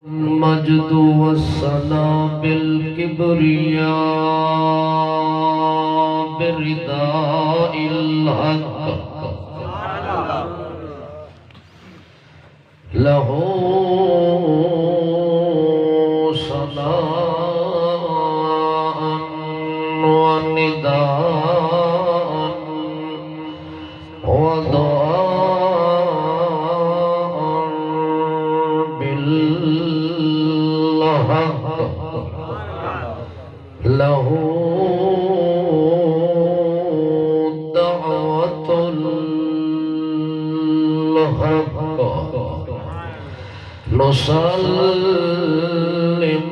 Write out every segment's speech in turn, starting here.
المجد والثناء بالكبرياء برداء الحق له ثناء ونداء ودعاء بالحق له دعوة الحق نسلم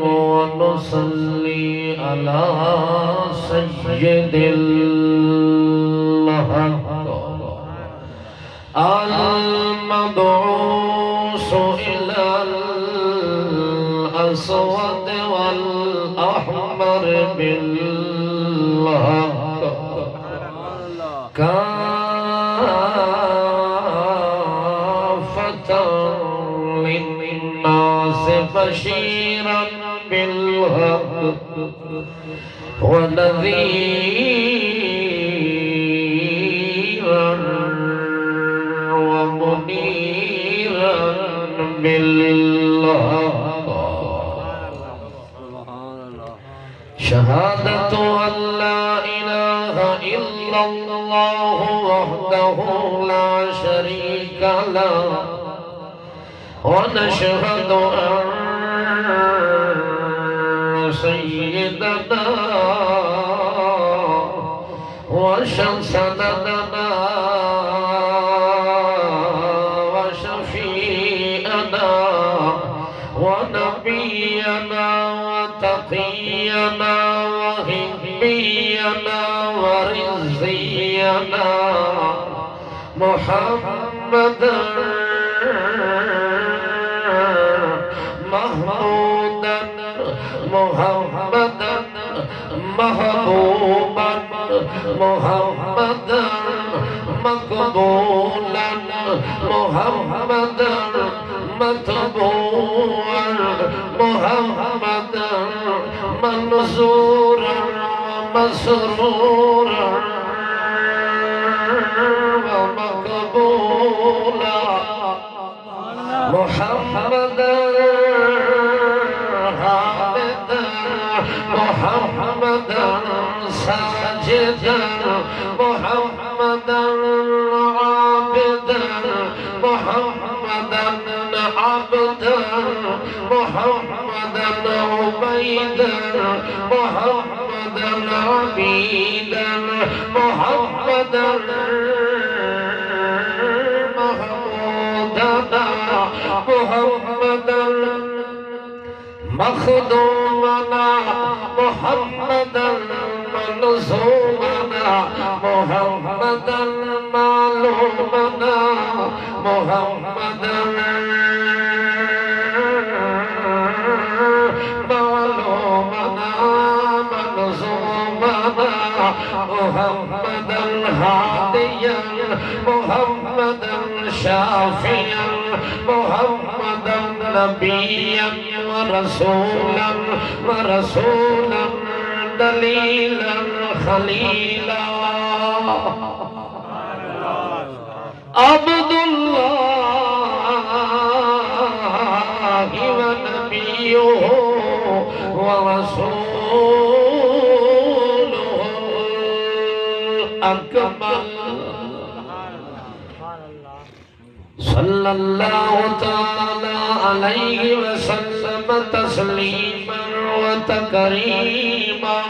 ونصلي على سيد الحق المبعوث إلى الأسود والأحمر بالحق كافة للناس بشيرا بالحق ونذيرا ومنيرا بالحق شهادة أن لا إله إلا الله وحده لا شريك له ونشهد أن سيدنا وسندنا وشفيئنا ونبينا وتقينا وهبينا ورزينا محمدا محمودا محمدا محبوبا محمدا مقبولا محمدا متبوعا محمدا منصورا ومسرورا ومقبولا محمدا حامدا محمدا ساجدا محمدا عابدا محمدا عبدا محمدا عبيدا محمدا عبيدا محمدا محمدا مخدومنا محمدا منصومنا محمدا معلومنا محمدا معلومنا منصومنا محمدا هاديا محمدا شافيا محمدا نبيا ورسولا دليلا خليلا عبد الله ونبيه ورسوله الأكمل صلى الله تعالى عليه وسلم تسليما وتكريما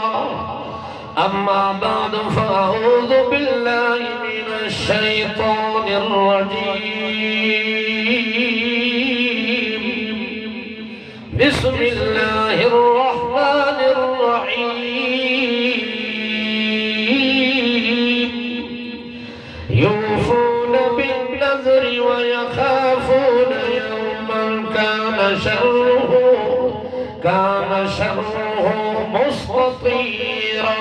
أما بعد فأعوذ بالله من الشيطان الرجيم بسم الله الرحمن الرحيم يوفون بالنذر ويخافون يوما كان شره مستطيرا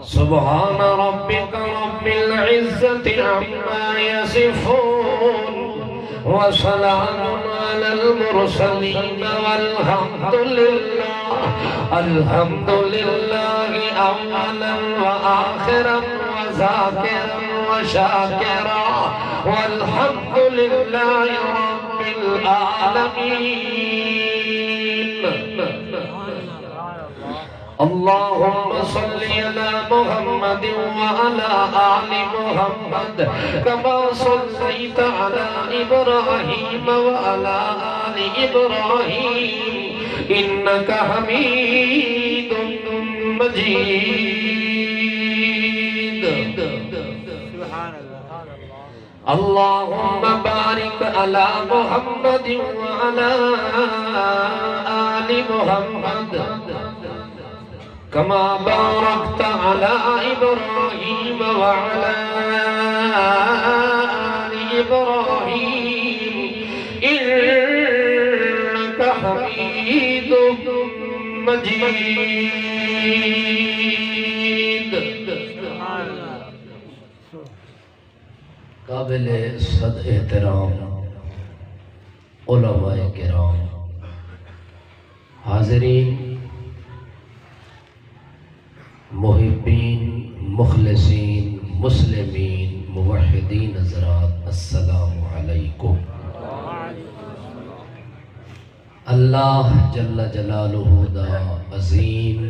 سبحان ربك رب العزة عما يصفون وسلام على المرسلين والحمد لله أولا وآخرا وذاكرا وشاكرا والحمد لله رب العالمين. اللهم صل على محمد وعلى آل محمد كما صليت على إبراهيم وعلى آل إبراهيم إنك حميد مجيد. اللهم بارك على محمد وعلى آل محمد كما باركت على إبراهيم وعلى آل إبراهيم إنك حميد مجيد. قابل صد احترام علماء کرام، حاضرین، محبین، مخلصین، مسلمین، موحدین حضرات، السلام علیکم. اللہ جل جلالہ دا عظیم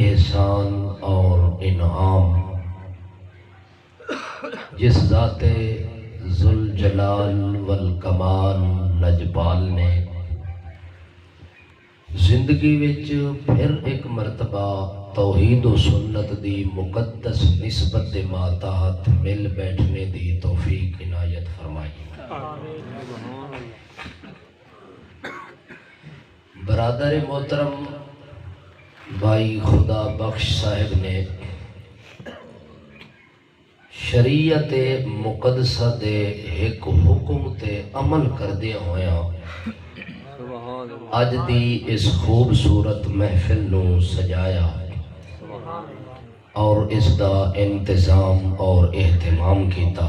احسان اور انعام، جس ذات ذوالجلال والکمال لجپال نے زندگی وچ پھر ایک مرتبہ توحید و سنت دی مقدس نسبت دے ماتحت مل بیٹھنے دی توفیق عنایت فرمائی. برادر محترم بھائی خدا بخش صاحب نے شریعت مقدسہ دے ایک حکم تے عمل کردے ہویا اج دی اس خوبصورت محفل نو سجایا اور اس دا انتظام اور اہتمام کیتا.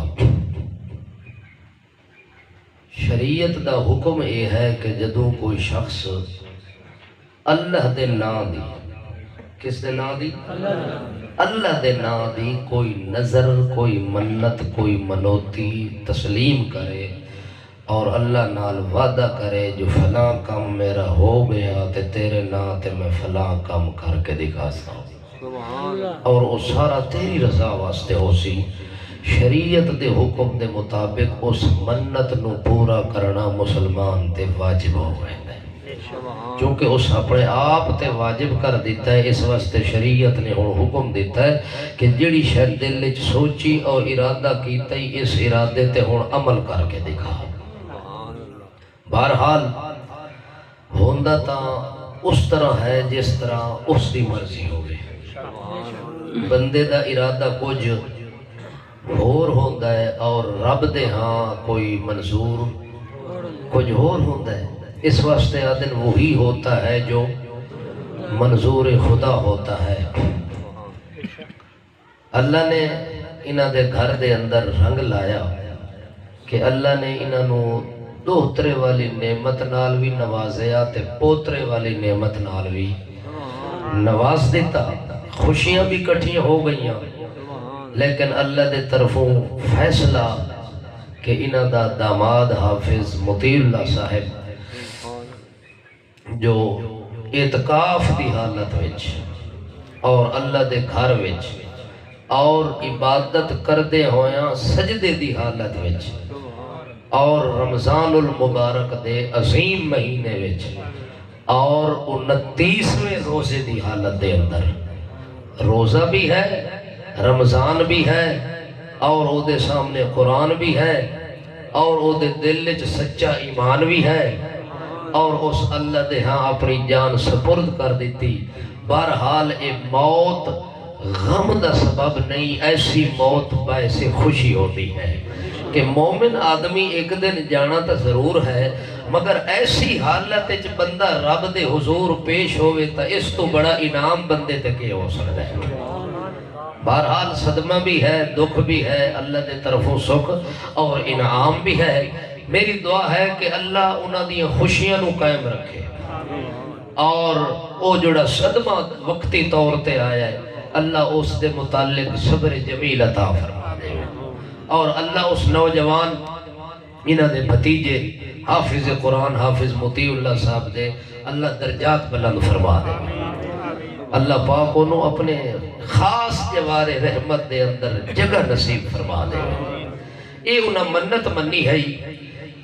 شریعت دا حکم یہ ہے کہ جدوں کوئی شخص اللہ دے نام دی، کس دے نام دی؟ اللہ دے نام دی کوئی نظر، کوئی منت، کوئی منوتی تسلیم کرے اور اللہ نال وعدہ کرے جو فلاں کام میرا ہو گیا تے تیرے نام تے میں فلاں کام کر کے دکھاتا ہوں، اور وہ سارا تیری رضا واسطے ہو سی. شریعت دے حکم دے مطابق اس منت نو پورا کرنا مسلمان تے واجب ہو گئے، کیونکہ اس اپنے آپ تے واجب کر دیتا ہے. اس واسطے شریعت نے ہن حکم دیتا ہے کہ جڑی شے دل وچ سوچی اور ارادہ کیتا ہی اس ارادے تے ہن عمل کر کے دکھا. بہرحال ہوندا تاں اس طرح ہے جس طرح اس دی مرضی ہوگی. بندے دا ارادہ کچھ ہور ہوندا ہے اور رب دے ہاں کوئی منظور کچھ ہور ہوندا ہے. اس واسطے آدن وہی ہوتا ہے جو منظور خدا ہوتا ہے. اللہ نے انہاں دے گھر دے اندر رنگ لایا کہ اللہ نے انہاں نو دوہترے والی نعمت نال بھی نوازیا تے پوترے والی نعمت نال بھی نواز دیتا. خوشیاں بھی کٹھیاں ہو گئیاں، لیکن اللہ دے طرفوں فیصلہ کہ انہاں دا داماد حافظ مطیع اللہ صاحب جو اعتکاف دی حالت وچ اور اللہ دے گھر وچ اور عبادت کردے ہویاں سجدے دی حالت وچ اور رمضان المبارک دے عظیم مہینے وچ اور 29ویں روزے دی حالت دے اندر، روزہ بھی ہے، رمضان بھی ہے، اور او دے سامنے قرآن بھی ہے، اور او دے دل وچ سچا ایمان بھی ہے، اور اس اللہ دے ہاں اپنی جان سپرد کر دیتی. بہرحال اے موت غم دا سبب نہیں، ایسی موت باعث خوشی ہوتی ہے کہ مومن آدمی ایک دن جانا تا ضرور ہے، مگر ایسی حالت وچ بندہ رب دے حضور پیش ہوئے تا اس تو بڑا انعام بندے تے کے ہو سکتا ہے. بہرحال صدمہ بھی ہے، دکھ بھی ہے، اللہ دے طرفوں سکھ اور انعام بھی ہے. میری دعا ہے کہ اللہ انہاں دی خوشیاں نو قائم رکھے اور او جڑا صدمہ وقتی طور تے آیا ہے اللہ اس دے متعلق صبر جمیل عطا فرما دے اور اللہ اس نوجوان انہاں دے بھتیجے حافظ قرآن حافظ مطیع اللہ صاحب دے اللہ درجات بلند فرما دے اللہ پاک انہوں اپنے خاص جوار رحمت دے اندر جگہ نصیب فرما دے یہ انہاں منت منی ہے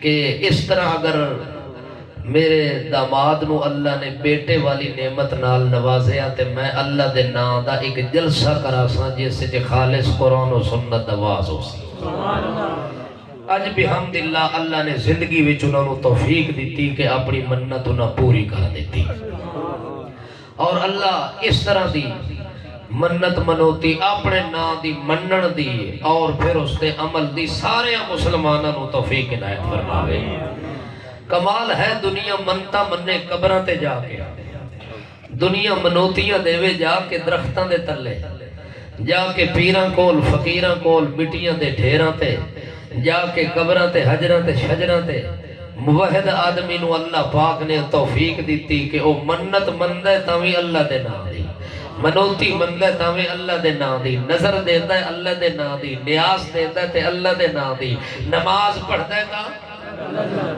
کہ اس طرح اگر میرے داماد نو اللہ نے بیٹے والی نعمت نال نوازیا تے میں اللہ دے نام دا ایک جلسہ کرا ساں جس سے خالص قرآن و سنت آواز ہو سی اج بحمدللہ اللہ نے زندگی وچ انہاں نو توفیق دیتی کہ اپنی منت انہاں پوری کر دیتی اور اللہ اس طرح دی منت منوتی اپنے نام دی منن دی اور پھر اس دے عمل دی سارے مسلمانوں نو توفیق عنایت فرماوے کمال ہے دنیا منتا مننے قبراں تے جا کے دنیا منوتیاں دیوے جا کے درختاں دے تلے جا کے پیراں کول فقیراں کول مٹیاں دے ڈھیراں تے جا کے قبراں تے حجراں تے شجراں تے موحد آدمی نو اللہ پاک نے توفیق دیتی کہ او منت مندے تاوی اللہ دے نام دی منوتی مندے تاوی اللہ دے نام دی نظر دیتا ہے اللہ دے نام دی نیاز دیتا ہے تے اللہ دے نام دی نماز پڑھتا ہے تا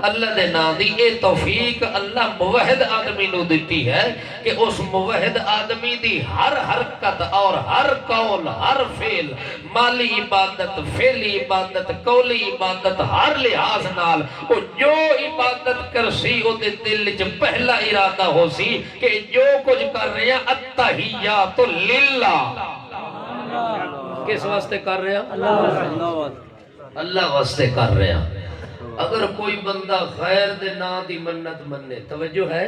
اللہ دے نام دی اے توفیق اللہ موحد آدمی نو دیتی ہے کہ اس موحد آدمی دی ہر حرکت اور ہر قول ہر فعل مالی عبادت فعلی عبادت قولی عبادت ہر لحاظ نال او جو عبادت کرسی او دے دل وچ پہلا ارادہ ہو سی کہ جو کچھ کر رہے ہیں التحیات للہ کس واسطے کر رہے ہیں اللہ واسطے کر رہے ہیں اگر کوئی بندہ غیر دے نا دی منت مننے توجہ ہے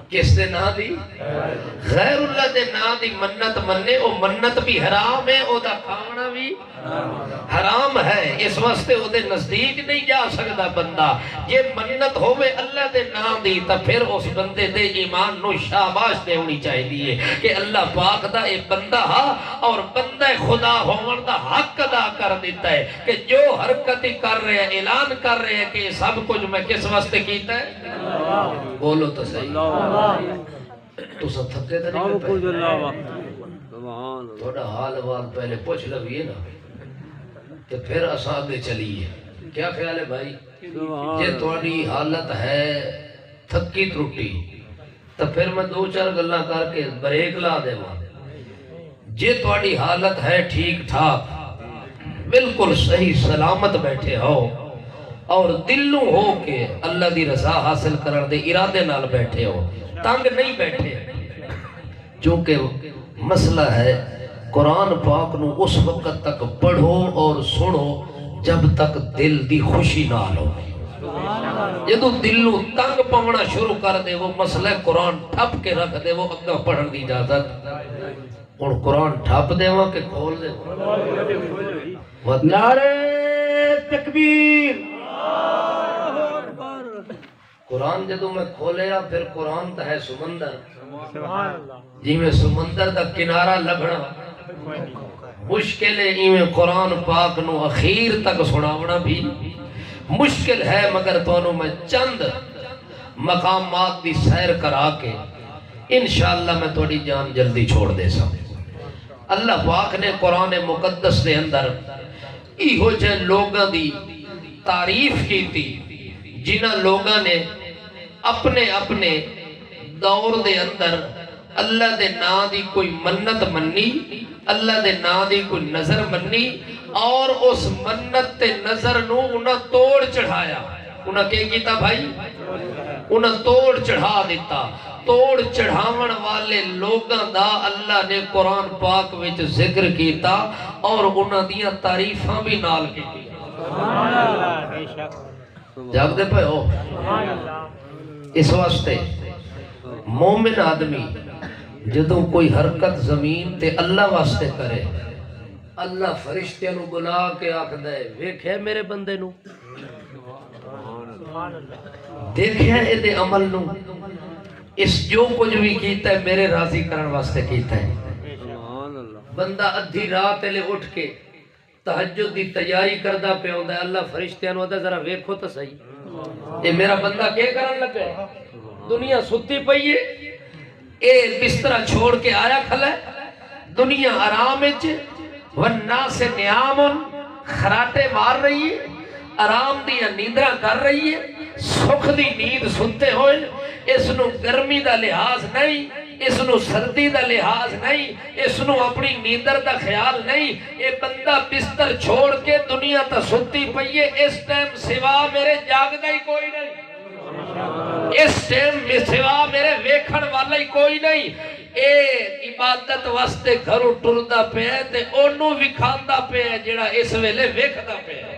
کس دے نا دی غیر اللہ دے نا دی منت مننے او منت بھی حرام ہے او دا کھانا بھی حرام ہے اس واسطے او دے نزدیک نہیں جا سکتا بندہ یہ منت ہوئے اللہ دے نا دی تا پھر اس بندے دے ایمان نو شاباش دے ہونی چاہیے کہ اللہ پاک دا اے بندہ اور بندہ خدا ہون دا حق ادا کر دیتا ہے کہ جو حرکتی کر رہے ہیں اعلان کر رہے ہیں کہ سب کچھ میں کس واسطے کیتا ہے بولو تو صحیح تو سب تھکے تھا نہیں تھوڑا حال وال پہلے پوچھ لگئیے نا تو پھر اساں آگے چلیے کیا خیال ہے بھائی جے تھوڑی حالت ہے تھکی ترٹی تو پھر میں دو چار گلاں کر کے بریک لا دے وہاں جے تھوڑی حالت ہے ٹھیک ٹھاک بالکل صحیح سلامت بیٹھے ہو اور دلوں ہو کے اللہ دی رضا حاصل کرن دے ارادے نال بیٹھے ہو تنگ نہیں بیٹھے چونکہ مسئلہ ہے قرآن پاک نو اس وقت تک پڑھو اور سنو جب تک دل دی خوشی نہ ہو جدو دلوں تنگ پونا شروع کر دے وہ مسئلہ قرآن ٹھپ کے رکھ دے وہ اگا پڑھن دی اجازت اور قرآن ٹھپ دے وہاں کہ کھول دے نعرہ تکبیر قرآن جدو میں کھولیا پھر قرآن تا ہے سمندر جی میں سمندر دا کنارہ لگنا مشکل ہے میں قرآن پاک نو اخیر تک سناونا بھی مشکل ہے مگر تو میں چند مقامات دی سیر کرا کے انشاءاللہ میں توڑی جان جلدی چھوڑ دے سا اللہ پاک نے قرآن مقدس دے اندر ایہو جے لوگاں دی تعریف کی تھی جنہ لوگاں نے اپنے اپنے دور دے اندر اللہ دے نا دی کوئی منت منی اللہ دے نا دی کوئی نظر منی اور اس منت تے نظر نو انہاں توڑ چڑھایا انہاں کیا کیتا بھائی انہاں توڑ چڑھا دیتا توڑ چڑھاون والے لوگاں دا اللہ نے قرآن پاک وچ ذکر کیتا اور انہاں دیاں تعریفاں بھی نال کیتی جاگ دے پہ ہو اس واسطے مومن آدمی جدوں کوئی حرکت زمین تے اللہ واسطے کرے اللہ فرشتیاں نو بلا کے آکھ دے ویکھے میرے بندے نو دیکھے اے دے عمل نو اس جو کچھ بھی کیتا ہے میرے راضی کرن واسطے کیتا ہے بندہ ادھی رات لے اٹھ کے تہجد دی تیاری کردا پیا ہوندا ہے، اللہ فرشتیاں نوں آندا ذرا ویکھو تے صحیح اے میرا بندہ کی کرن لگا ہے، دنیا ستی پئی ہے، اے بستر چھوڑ کے آیا کھلا ہے، دنیا آرام وچ والناس نیام، خراٹے مار رہی ہے، آرام دی نیندراں کر رہی ہے، سکھ دی نیند ستے ہوئے، اس نو گرمی دا لحاظ نہیں، اس نو سردی دا لحاظ نہیں، اس نو اپنی نیندر دا خیال نہیں، اے بندہ بستر چھوڑ کے دنیا تا ستی پئیے، اس ٹائم سوا میرے جاگدا ہی کوئی نہیں، اس ٹائم سوا میرے ویکھن والا ہی کوئی نہیں، اے عبادت واسطے گھروں ٹردا پیا ہے تے اونوں وکھاندا پیا ہے جڑا اس ویلے ویکھدا پیا ہے،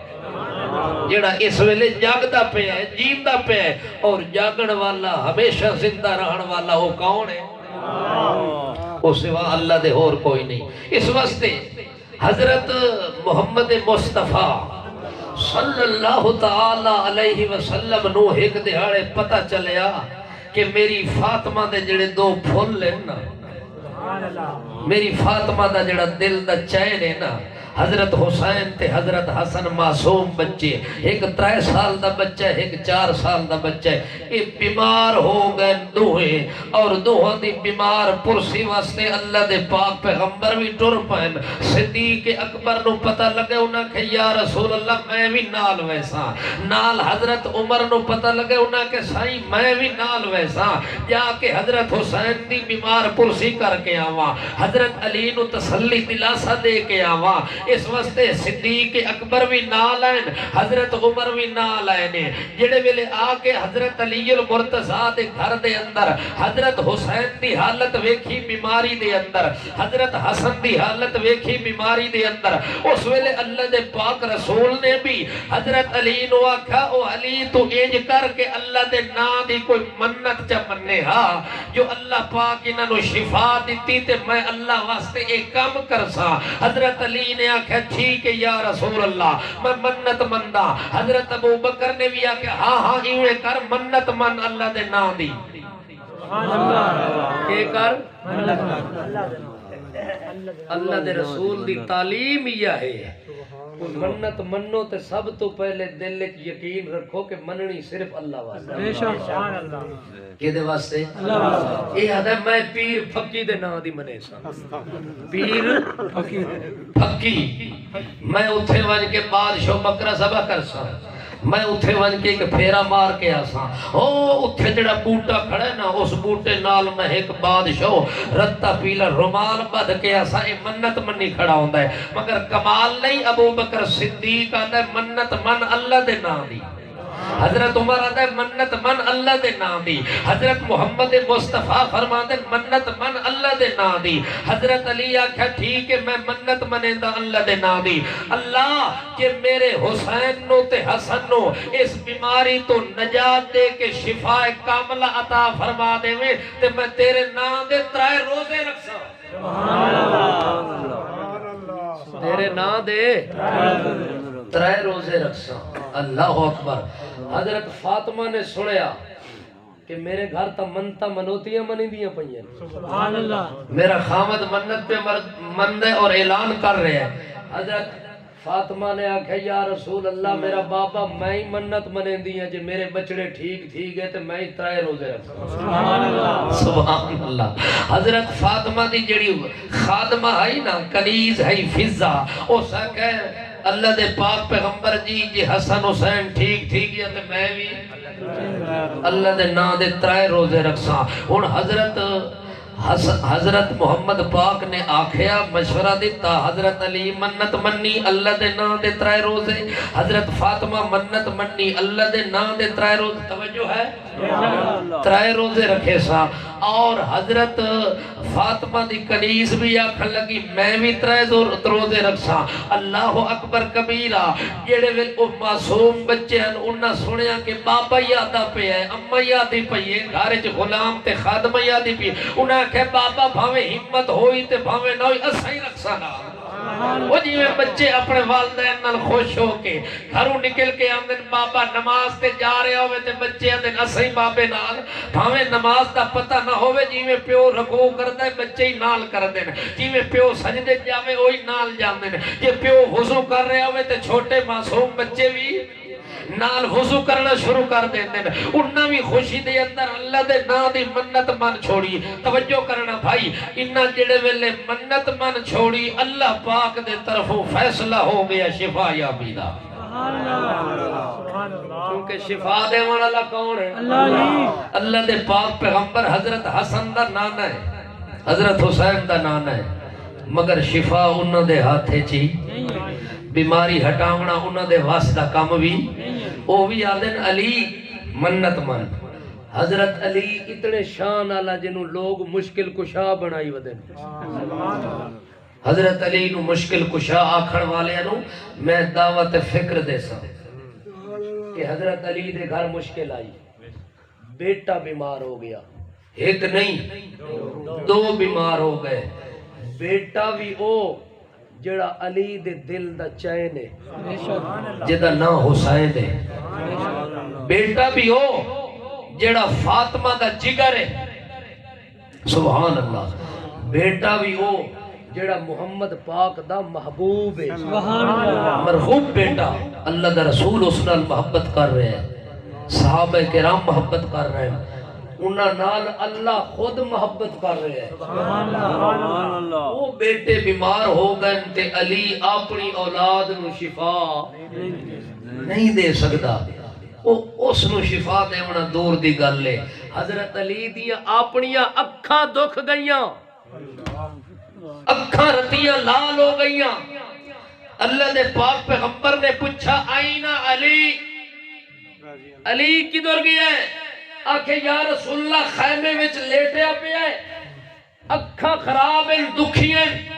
جڑا اس ویلے جاگدا پیا ہے، جیندا پیا ہے، اور جاگن والا ہمیشہ زندہ رہن والا وہ کون ہے؟ وہ سوا اللہ دے اور کوئی نہیں۔ اس واسطے حضرت محمد مصطفیٰ صلی اللہ تعالی علیہ وسلم نو ایک دہاڑے پتہ چلیا کہ میری فاطمہ دے جڑے دو پھول ہیں نا، میری فاطمہ دا جڑا دل دا چین ہے نا، حضرت حسین تے حضرت حسن معصوم بچے، ایک 3 سال دا بچہ ہے، ایک 4 سال دا بچہ ہے، یہ بیمار ہو گئے دوہے، اور دوہاں دی بیمار پرسی واسطے اللہ دے پاک پیغمبر بھی ٹر پائن، صدیق اکبر نو پتہ لگے انہاں کہ یا رسول اللہ میں بھی نال ویسا، نال حضرت عمر نو پتہ لگے انہاں کہ سائیں میں بھی نال ویسا، جا کے حضرت حسین دی بیمار پرسی کر کے آواں، حضرت علی نو تسلی دلاسا دے کے آواں، اس واسطے صدیق اکبر بھی نال آئین، حضرت عمر بھی نال آئین، جڑے ویلے آکے حضرت علی المرتضیٰ دے گھر دے اندر حضرت حسین دی حالت ویکھی بیماری دے اندر، حضرت حسن دی حالت ویکھی بیماری دے اندر، اس ویلے اللہ دے پاک رسول نے بھی حضرت علی نو آکھا او علی تو اینج کر کے اللہ دے نا دی کوئی منت چا مننے ہا، جو اللہ پاک انہاں نو شفا دیتی تے میں اللہ واسطے ایک کام کرسا، حضرت علی نے آکھا ٹھیک ہے یا رسول اللہ میں منت مندہ، حضرت ابو بکر نے بھی آکھا ہاں ہاں ایویں کر منت من اللہ دے نا دی، کہ کر اللہ دے رسول دی تعلیم یہ ہے، کوئی منت منو تے سب تو پہلے دل ایک یقین رکھو کہ مننی صرف اللہ واسطے، کہ دے واسطے یہ آدھا میں پیر پھکی دے نا دی منے سا، پیر پھکی میں اتھے ون کے بادشاہ بکرا سبا کرسا، میں اتھے ون کے ایک پھیرا مار کے آسا، اتھے جڑا بوٹا کھڑے نا اس بوٹے نال میں ایک بادشاہ رتا پیلا رومال بدھ کے آسا، یہ منت منی کھڑا ہوندہ ہے، مگر کمال نہیں ابو بکر صدیق آتا ہے منت من اللہ دے نا دی، حضرت عمر آتا ہے منت من اللہ دے نا دی، حضرت محمد مصطفیٰ فرماتے ہیں منت من اللہ دے نا دی، حضرت علی آکھا ٹھیک ہے میں منت منیں دا اللہ دے نا دی، اللہ کہ میرے حسین نو تے حسن نو اس بیماری تو نجات دے کے شفا کاملہ عطا فرما دے میں تے میں تیرے نا دے 3 روزے رکھسا، تیرے نا دے 3 روزے رکھسا، اللہ اکبر۔ حضرت فاطمہ نے سنیا کہ میرے گھر تا منتا منوتیاں منی دیاں پئیں، سبحان اللہ، میرا خامد منت پہ مندے اور اعلان کر رہے ہیں، حضرت فاطمہ نے آکھا یا رسول اللہ میرا بابا میں ہی منت منیں دیاں جے میرے بچڑے ٹھیک گئے تے میں ہی 3 روزے رکھا، سبحان اللہ سبحان اللہ۔ حضرت فاطمہ دی جڑی خادمہ ہے نا کنیز ہے فضہ، اس آکھا اللہ دے پاک پیغمبر جی حسن حسین ٹھیک یا تے میں بھی اللہ دے نا دے 3 روزے رکھساں۔ ہن حضرت محمد پاک نے آکھیا مشورہ دیتا، حضرت علی منت منی اللہ دے نا دے 3 روزے، حضرت فاطمہ منت منی اللہ دے نا دے 3 روزے، توجہ ہے 3 روزے رکھے سا، اور حضرت فاطمہ دی کنیز بھی آکھن لگی میں بھی 3 روزے رکھسا، اللہ اکبر کبیرہ۔ جڑے ویل او معصوم بچے ہیں انہاں سنیا کہ بابا یادا پہ ہے، اما یادی پئی ہے، گھر وچ غلام تے خادمہ یادی پئی، انہاں کہ بابا بھاویں ہمت ہوئی تے بھاویں نہ ہوئی اساں ہی رکھسا نا، وہ جی میں بچے اپنے والدین نال خوش ہو کے گھروں نکل کے آمدن بابا نماز تے جا رہے ہوئے تے بچے آمدن اسیں بابے نال بھاویں نماز دا پتہ نہ ہوئے جی میں پیو رکوع کرتا ہے بچے ہی نال کر دیں جی میں پیو سجدے جاوے وہی نال جاندے جی پیو وضو کر رہے ہوئے تے چھوٹے معصوم بچے بھی نال وضو کرنا شروع کر دیندے انہاں بھی خوشی دے اندر اللہ دے نا دی منت من چھوڑی توجہ کرنا بھائی انہاں جڑے ویلے منت من چھوڑی اللہ پاک دے طرفوں فیصلہ ہو گیا شفا یابی دا کیونکہ شفا دے والا کون ہے اللہ دے پاک پیغمبر حضرت حسن دا نانا ہے حضرت حسین دا نانا ہے مگر شفا انہاں دے ہاتھے چی بیماری ہٹاونا انہاں دے واسطہ کام بھی او بھی آدن علی منت من حضرت علی اتنے شان آلا جنہوں لوگ مشکل کشا بنائی ودن حضرت علی نو مشکل کشا آکھڑ والے انہوں میں دعوت فکر دے سا کہ حضرت علی دے گھر مشکل آئی بیٹا بیمار ہو گیا ایک نہیں دو بیمار ہو گئے بیٹا بھی او جڑا علی دے دل دا چین ہے جدا نا حسین ہے بیٹا بھی ہو جڑا فاطمہ دا جگر ہے سبحان اللہ بیٹا بھی ہو جڑا محمد پاک دا محبوب ہے مرحوم بیٹا اللہ دا رسول اس نال محبت کر رہے ہیں صحابہ کرام محبت کر رہے ہیں انہاں نال اللہ خود محبت کر رہے ہیں وہ بیٹے بیمار ہو گئے تے علی اپنی اولاد نو شفا نہیں دے سکتا اس نو شفا دے ہونا دور دی گل ہے حضرت علی دیاں اپنیاں اکھاں دکھ گئیاں اکھاں رتیاں لال ہو گئیاں اللہ دے پاک پیغمبر نے پوچھا آئینہ علی علی کدھر گیا ہے آکھے یا رسول اللہ خیمے وچ لیٹیا پیا ہے اکھاں خراب ہیں دکھی ہیں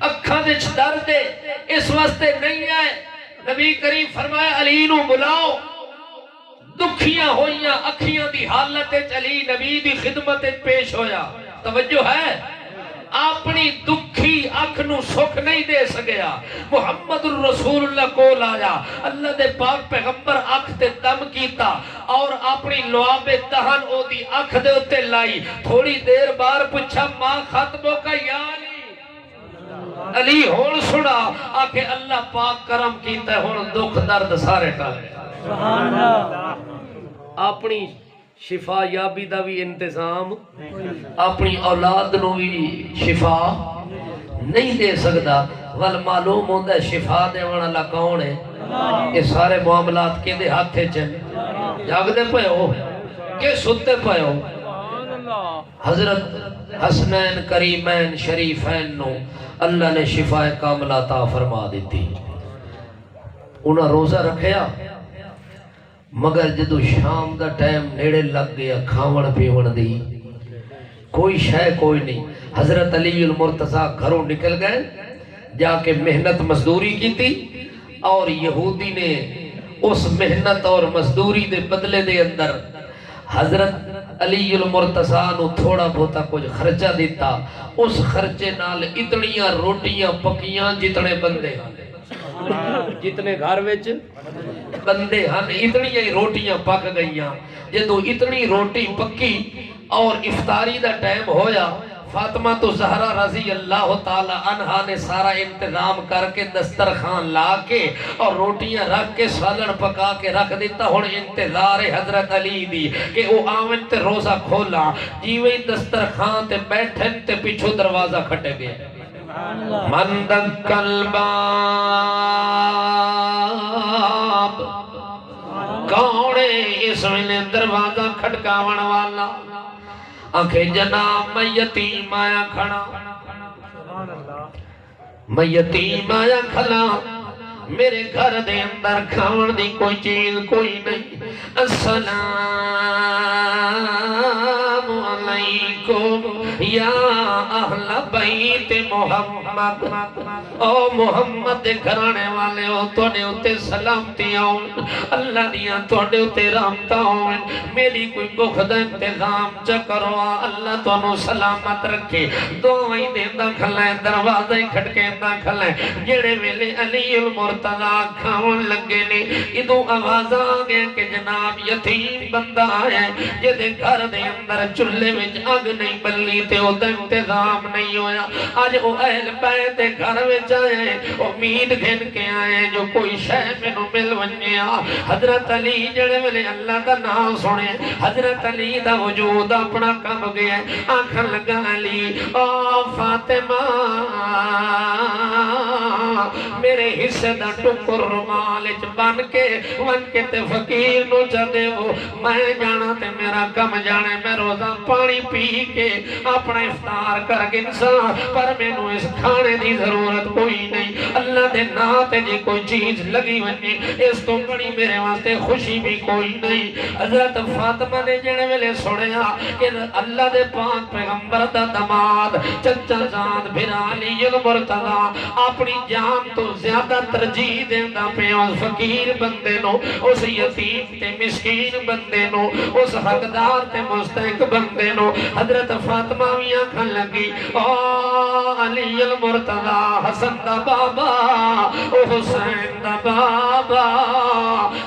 اکھاں وچ درد ہے اس واسطے نہیں ہے نبی کریم فرمایا علی نو بلاؤ دکھیاں ہوئیاں اکھیاں دی حالت علی نبی دی خدمت پیش ہویا توجہ ہے اپنی دکھی اکھ نو سکھ نہیں دے سکیا محمد الرسول اللہ کو لایا اللہ دے پاک پیغمبر اکھ تے دم کیتا اور اپنی لعاب دہن او دی اکھ دے اتے لائی تھوڑی دیر بار پوچھا ماں ختموں کا یا علی علی ہون سنا آکھے اللہ پاک کرم کیتا ہے ہون دکھ درد سارے ٹالے اپنی شفا یابی دا بھی انتظام اپنی اولاد نو بھی شفا نہیں دے سکتا ول معلوم ہوندہ ہے شفا دے والا کون ہے یہ سارے معاملات کے دے ہاتھے چل جاگ دے پہ ہو کہ ستے پہ ہو حضرت حسنین کریمین شریفین نو اللہ نے شفا کاملہ عطا فرما دیتی انہاں روزہ رکھیا مگر جدو شام دا ٹائم نیڑے لگ گیا کھاون پیون دی کوئی شے کوئی نہیں حضرت علی المرتضیٰ گھروں نکل گئے جا کے محنت مزدوری کی تھی اور یہودی نے اس محنت اور مزدوری دے بدلے دے اندر حضرت علی المرتضیٰ نو تھوڑا بہتا کچھ خرچہ دیتا اس خرچے نال اتنیاں روٹیاں پکیاں جتنے بندے جتنے گھر وچ بندے ہن اتنی ہی روٹیاں پک گئیاں جدو اتنی روٹی پکی اور افطاری دا ٹائم ہویا فاطمہ تو زہرا رضی اللہ تعالی عنہ نے سارا انتظام کر کے دسترخوان لا کے اور روٹیاں رکھ کے سالن پکا کے رکھ دیتا ہن انتظار حضرت علی دی کہ وہ آمن تے روزہ کھولا جیویں دسترخوان تے بیٹھن تے پیچھو دروازہ کھٹے گئے من دکل باب کونے اس میں دروازہ کھٹکاون والا آنکھیں جناب میں یتیم آیا کھڑا میں یتیم آیا کھڑا میرے گھر دے اندر کھاون دی کوئی چیز کوئی نہیں السلام علیکم یا اہل بیت علی تے محمد او محمد دے گھرانے والے ہو توڑے ہوتے سلامتی آؤں اللہ دیا توڑے ہوتے رحمتہ ہوں میری کوئی بخد انتظام چکرو اللہ تو سلامت رکھے دعائیں دیندہ کھلائیں دروازہ کھٹکیندہ کھلائیں جڑے ویلے علی المرتضی کھاون لگے نے ادو آواز آگئے کہ جناب یتیم بندہ ہے جدے گھر دے اندر چلے وچ اگ نہیں بلی تے او دا انتظام نہیں ہویا آج او اہل بیت گھر وچ آئے امید گھن کے آئے جو کوئی شے مینوں مل ونجیا حضرت علی جڑے ویلے اللہ دا نام سنے حضرت علی دا وجود اپنا کم گیا آنکھن لگا علی او فاطمہ میرے حصے دا ٹکر رومالچ بن کے تے فقیر نو چاہتے ہو میں جانا تے میرا کم جانے میں روزہ پانی پی کے اپنا افطار کر گنسا پر میں نو اس کھانے دی ضرورت کوئی نہیں اللہ دے ناتے جی کوئی چیز لگی ونی اس تو بڑی میرے واسطے خوشی بھی کوئی نہیں حضرت فاطمہ نے جنے ویلے سنیا کہ اللہ دے پاک پیغمبر دا دماد چچا زاد بھرا علی المرتضی اپنی جان تو زیادہ ترجیح دیندہ پہ اس فقیر بندے نو اس یتیم تے مسکین بندے نو اس حقدار تے مستحق بندے نو حضرت فاطمہ بھی آنکھن لگی او علی المرتضی حسن دا بابا او حسین دا بابا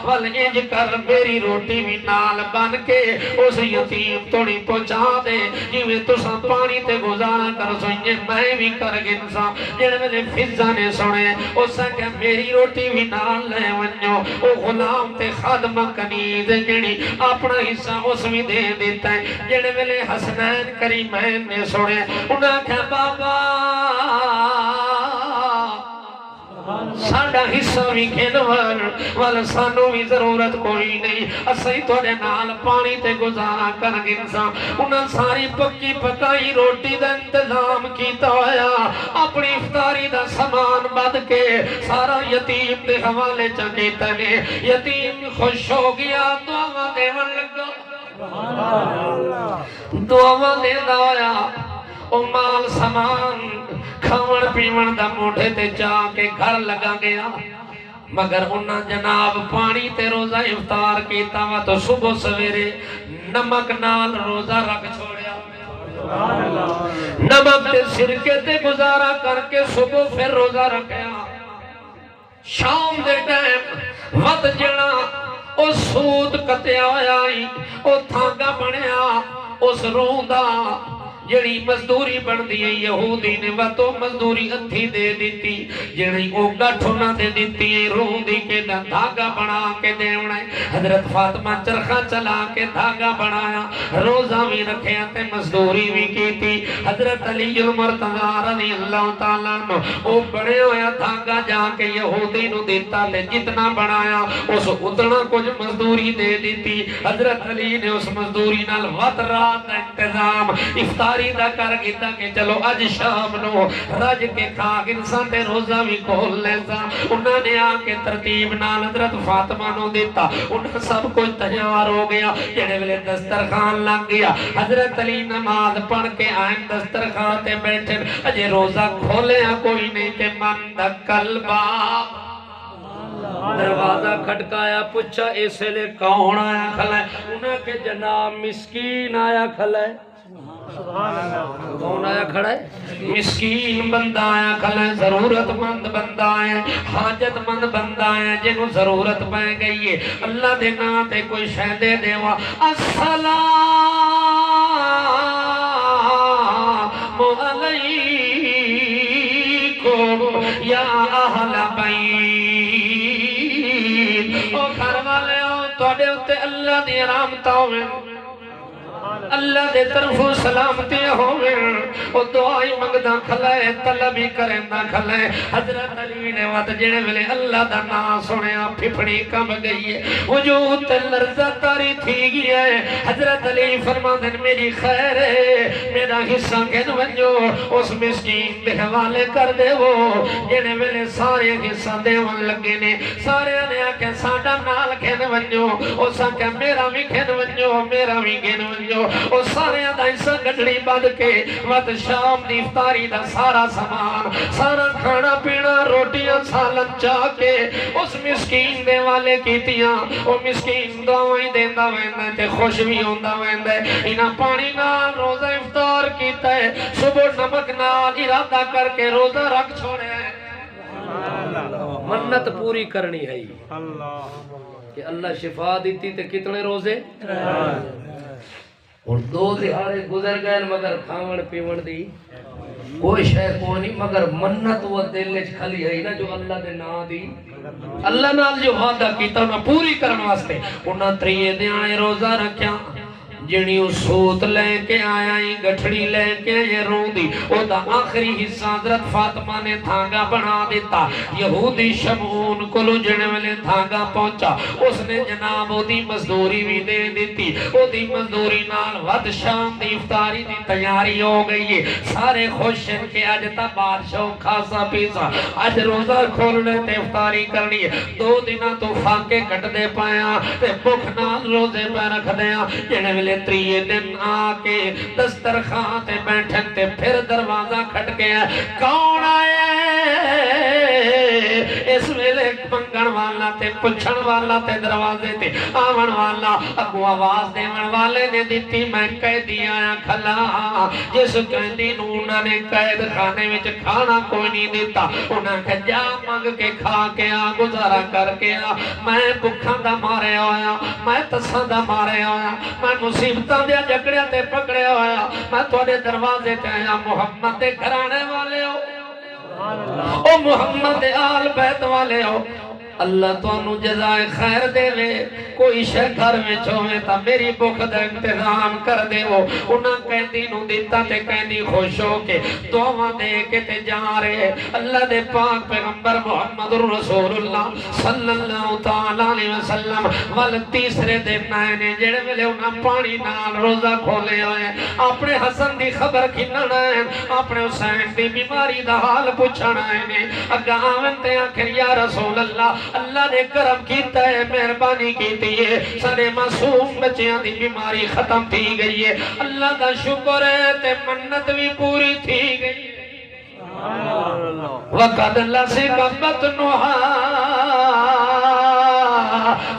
والانج کر میری روٹی بھی نال بن کے اس یتیم توڑی پہنچا دے جویں تساں پانی تے گزارا کر سوئیں میں بھی کر گنسا جڑے میں فضا نے سنے اس کہ میری روٹی بھی نال لے ونجو او غلام تے خادم کنیز جڑی اپنا حصہ اس میں دے دیتا ہے جڑے ویلے حسنین کریمین نے سنے انہاں کہا بابا ساڑھا حصہ بھی کھینوان والا سانو بھی ضرورت کوئی نہیں اسائی توڑے نال پانی تے گزارا کر گنسا انہاں ساری پکی پکائی روٹی دا انتظام کیتا ہویا اپنی افطاری دا سامان بد کے سارا یتیم دے حوالے چکیتا نے یتیم خوش ہو گیا دعا دیون لگا دعا دینا ہویا او مال سامان کھاون پیون دا موٹھے تے جا کے گھر لگا گیا مگر انہاں جناب پانی تے روزہ افطار کیتا وا تو صبح سویرے نمک نال روزہ رکھ چھوڑیا نمک تے سرکے تے گزارا کر کے صبح پھر روزہ رکھیا شام دے ٹائم وقت جنا او سود کتیا ہویا او تھانگا بنیا اس روندا جڑی مزدوری بن دی یہودی نے وہ مزدوری ادھی دے دیتی جڑی او گٹھونا دے دیتی روندی کے دھاگا بنا کے دیونا حضرت فاطمہ چرخہ چلا کے دھاگا بنایا روزہ بھی رکھیا تے مزدوری بھی کیتی حضرت علی المرتضی رضی اللہ تعالیٰ نو او بڑے ہویا دھاگا جا کے یہودی نو دیتا تے جتنا بنایا اس اتنا کچھ مزدوری دے دیتی حضرت علی نے اس مزدوری نال وقت رات کا انتظام افطاری دا کر گیتا کہ چلو اج شام نو رج کے کھا گنساں تے روزہ بھی کھول لیسا انہاں نے آ کے ترتیب نال حضرت فاطمہ نو دیتا انہاں سب کچھ تیار ہو گیا جڑے ویلے دسترخوان لگ گیا حضرت علی نماز پڑھ کے آئیں دسترخوان تے بیٹھے اجے روزہ کھولیا کوئی نہیں کہ من دا قلبا دروازہ کھٹکایا پوچھا اس لئے کون آیا کھلائے انہاں کے جناب مسکین آیا کھلائے کون آیا کھڑا ہے مسکین بندہ آیا کھڑا ہے ضرورت مند بندہ ہے حاجت مند بندہ ہے جنہوں ضرورت پہ گئی ہے اللہ دے ناتے کوئی شہدے دیوا السلام علیکم یا اہل بیت او گھر والے ہو توڑے ہوتے اللہ دی رحمتہ ہوئے اللہ دے طرفوں سلامتی ہوئے وہ دعائی مگدہ کھلائے طلبی کرندہ کھلائے حضرت علی نے وقت جنے ملے اللہ دا نام سنے آپ پھپڑی کم گئی ہے وجود لرزہ تاری تھی گئی ہے حضرت علی فرما دن میری خیر ہے میرا حصہ گن ونجو اس مسکین دے حوالے کر دے وہ جنے ملے سارے حصہ دے ون لگے نے سارے نے آکے ساڑا نال گن ونجو اسا کہ میرا بھی گن ونجو میرا بھی گن ونجو او سارے دا حصہ گڈڑی بند کے وقت شام دی افطاری دا سارا سامان سارا کھانا پینا روٹیاں سالن چاہ کے اس مسکین دے والے کیتیاں او مسکین دعائیں دیندا ویندا تے خوش بھی ہوندا ویندا انہاں پانی نال روزہ افطار کیتا ہے صبح نمک نال ارادہ کر کے روزہ رکھ چھوڑیا ہے منت پوری کرنی ہے کہ اللہ شفا دیتی تے کتنے روزے اور 2 دہاڑے گزر گئے مگر کھاون پیون دی کوئی شے کو نہیں مگر منت وہ دل وچ کھلی ہے نا جو اللہ دے نام دی اللہ نال جو وعدہ کیتا انہاں پوری کرن واسطے انہاں 3 دہاڑے روزہ رکھیا جنی سوت لے کے آیا ہی گٹھڑی لے کے یہ روندی او دا آخری حصہ حضرت فاطمہ نے تھانگا بنا دیتا یہودی شمعون کلو جنے والے تھانگا پہنچا اس نے جناب او دی مزدوری بھی دے دیتی او دی مزدوری نال ود شام دی افطاری دی تیاری ہو گئی ہے سارے خوش ہیں کہ آج تا بادشاہ کھاسا پیسا آج روزہ کھولنے تے افطاری کرنی ہے 2 دنہ تو فاقے کٹ دے پایا تے بکھ نال روزے پہ رکھ دیا جنے والے 3 دن آکے دسترخوان تے بیٹھن تے پھر دروازہ کھٹ گیا کون آئے اس ویلے منگن والا تے پچھن والا تے دروازے تے آون والا اگو آواز دیون والے نے دیتی میں قیدی آیا کھلا جس قیدی نو انہوں نے قید خانے وچ کھانا کوئی نہیں دیتا انہوں نے جا منگ کے کھا کے آ گزارا کر کے آ میں بکھاں دا مارے ہویا میں تساں دا مارے ہویا میں مصیبتاں دیا جگڑیاں تے پکڑے ہویا میں تواڈے دروازے تے آیا محمد دے گھرانے والے ہو او محمد دے آل بیت والے ہو اللہ تو انو جزائے خیر دے لے کوئی شے گھر میں چھوئے تا میری بخ دا انتظام کر دے وہ انہاں قیدی نو دیتا تے قیدی خوش ہو کے دعوہ دے کے تے جا رہے اللہ دے پاک پیغمبر محمد رسول اللہ صلی اللہ تعالیٰ علیہ وسلم وال تیسرے دن آئے نے جڑے ملے انہاں پانی نال روزہ کھولے ہوئے اپنے حسن دی خبر کھنن آئے اپنے حسین دی بیماری دا حال پوچھن آئے نے اگا آمن تے آخر یا رسول اللہ اللہ نے کرم کیتا ہے مہربانی کیتی ہے سارے معصوم بچیاں دی بیماری ختم تھی گئی ہے اللہ دا شکر ہے تے منت بھی پوری تھی گئی وقد لسقت نوحا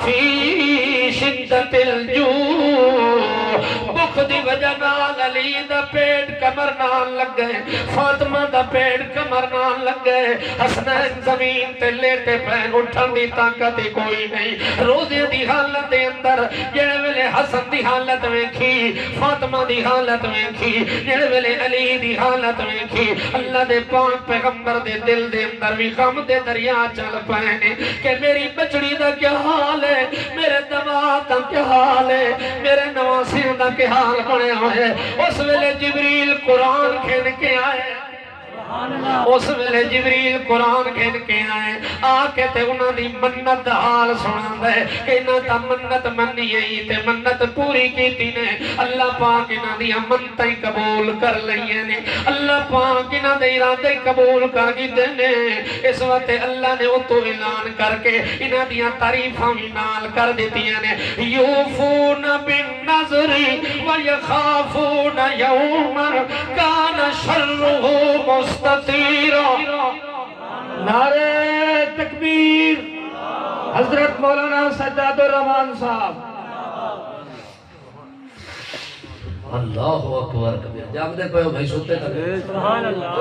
فی شدت الجوع بخ دی وجہ نال علی دا پیٹ کمر نال لگ گئے فاطمہ دا پیٹ کمر نال لگ گئے حسنین زمین تے لیٹے پین اٹھن دی طاقت کوئی نہیں روزے دی حالت دے اندر جڑے ویلے حسن دی حالت میں کھی فاطمہ دی حالت میں کھی جڑے ویلے علی دی حالت میں کھی اللہ دے پاک پیغمبر دے دل دے اندر بھی غم دے دریا چل پائے کہ میری بچڑی دا کیا حال ہے میرے دماغ دا کیا حال ہے میرے نواسیوں دا کیا حال بنے ہوئے اس ویلے جبریل قرآن کھین کے آئے اس ویلے جبریل قرآن کھین کے آئے آکے تے انہاں دی منت حال سنا دے کہ انہاں تا منت منی ہے تے منت پوری کیتی نے اللہ پاک انہاں دی منتیں قبول کر لئیے نے اللہ پاک انہاں دے ارادے قبول کر گئے نے اس وقت اللہ نے اتو اعلان کر کے انہاں دیاں تعریفاں بھی نال کر دیتی نے یوفون بالنظر ویخافون یوما کان شرہ مستطیرا نعرہ تکبیر حضرت مولانا سجاد الرحمان صاحب اللہ اکبر کبیر جاگ دے پہو بھائی سوتے تھے سبحان اللہ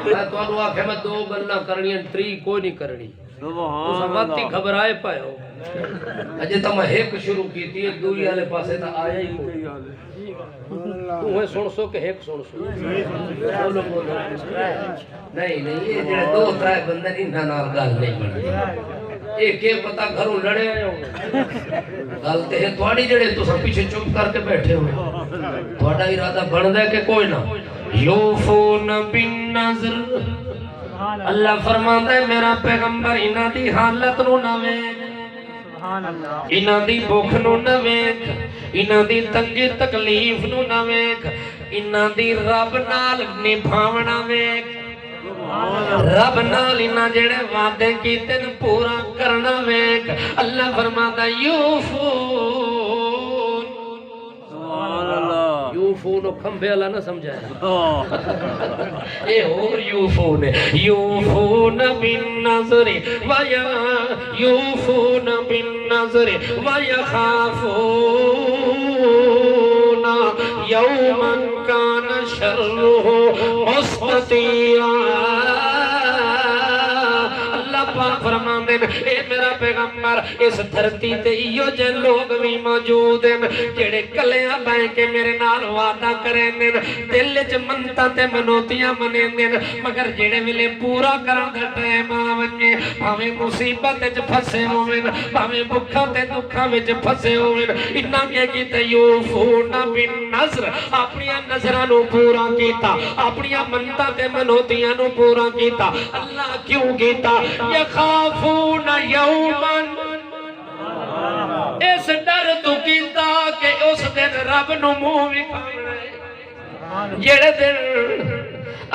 میں تو انہوں آکھے میں 2 گلنا کرنی ہیں 3 کوئی نہیں کرنی اس وقت ہی گھبرائے پائے ہو اجے تا میں ایک شروع کی تھی ایک دوری والے پاسے تا آیا ہی کوئی تو ہے سن سو کہ ایک سن سو بولو بولو نہیں یہ جڑے 2-3 بندے انہاں نال گل نہیں بنتی ایک پتہ گھروں لڑے آئے ہوں گل تے ہے تواڈی جڑے تساں پیچھے چپ کر کے بیٹھے ہوئے تواڈا ارادہ بندا ہے کہ کوئی نہ یوفون بالنظر اللہ فرماتا ہے میرا پیغمبر انہاں دی حالت نو نہ ویکھ انہاں دی بھوک نو نہ ویکھ انہاں دی تنگی تکلیف نو نہ ویکھ انہاں دی رب نال نبھاونا ویکھ رب نال انہاں جڑے وعدے کیتے ن پورا کرنا ویکھ اللہ فرماتا یوفون سبحان اللہ یوفون کھمبے والا نہ سمجھایا اے اور یوفون یوفون بالنظر یوفون بالنظر ویخافون یوما کان شرہ مستطیرا فرماندے اے میرا پیغمبر اس دھرتی تے ایو جے لوگ بھی موجود ہیں جڑے کلیاں بہ کے میرے نال وعدہ کریں دل وچ منتاں تے منوتیاں منیندے مگر جڑے ویلے پورا کرن دا ٹائم آوے بھاویں مصیبت وچ پھسے ہوویں بھاویں بھکھاں تے دکھاں وچ پھسے ہوویں انہاں کے کیتے یوفون بالنظر اپنی نظراں نو پورا کیتا اپنی منتاں تے منوتیاں نو پورا کیتا اللہ کیوں کیتا یخافون یومن اس ڈر تو کیتا کہ اس دن رب نو منہ وکھاونا ہے جڑے دن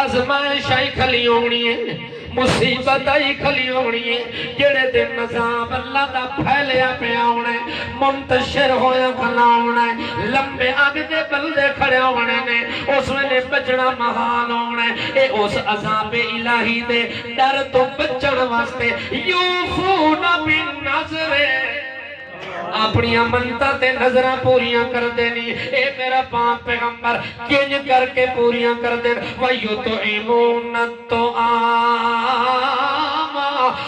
آزمائش آئی کھلی ہونی ہے مصیبت آئی کھلی ہونی ہے جڑے دن عذاب اللہ دا پھیلیا پیا ہونا ہے منتشر ہویا کھلا ہونا ہے لمبے آگ دے بلدے کھڑے ہونے نے اس ویلے بچنا محال ہونا ہے اے اس عذاب الہی دے ڈر تو بچن واسطے یوفون بالنظر اپنی منتاں تے نظراں پوریاں کر دینی اے میرا پاک پیغمبر کنج کر کے پوریاں کر دین وَيُطْعِمُونَ الطَّعَامَ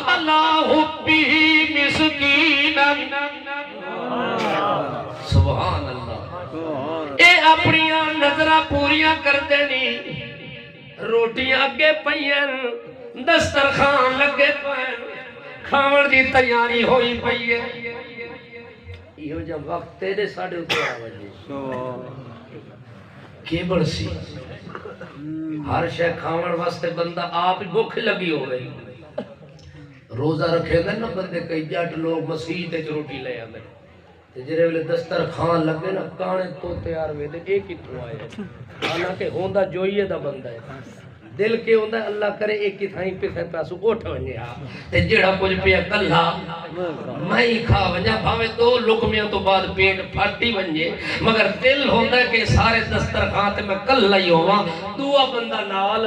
عَلَى حُبِّهِ مِسْكِينًا سبحان اللہ اے اپنی نظراں پوریاں کر دینی روٹیاں اگے پئیاں دسترخوان لگے پئے کھاون دی تیاری ہوئی پئی ہے یہ جب وقت تیرے ساڑھے اترے آوازی کیبڑ سی ہر شے کھاون واسطے بندہ آپ ہی بھوک لگی ہو گئی روزہ رکھے گا نا بندے کئی جٹ لوگ مسیح تے روٹی لے آمیں جرے ویلے دسترخوان لگے نا کانے تو تیار ہوئے دے ایک ہی تو آئے حالانکہ ہوندہ جوئیے دا بندہ ہے دل کے ہوندہ ہے اللہ کرے ایک ہی تھائیں پہ پیسو اٹھ ونجے تے جڑا کچھ پہ کلہ میں ہی کھا ونجا بھاوے دو لقمیاں تو بعد پیٹ پھاٹی ونجے مگر دل ہوندہ ہے کہ سارے دسترخوان تے میں کلہ ہی ہوا دعا بندہ نال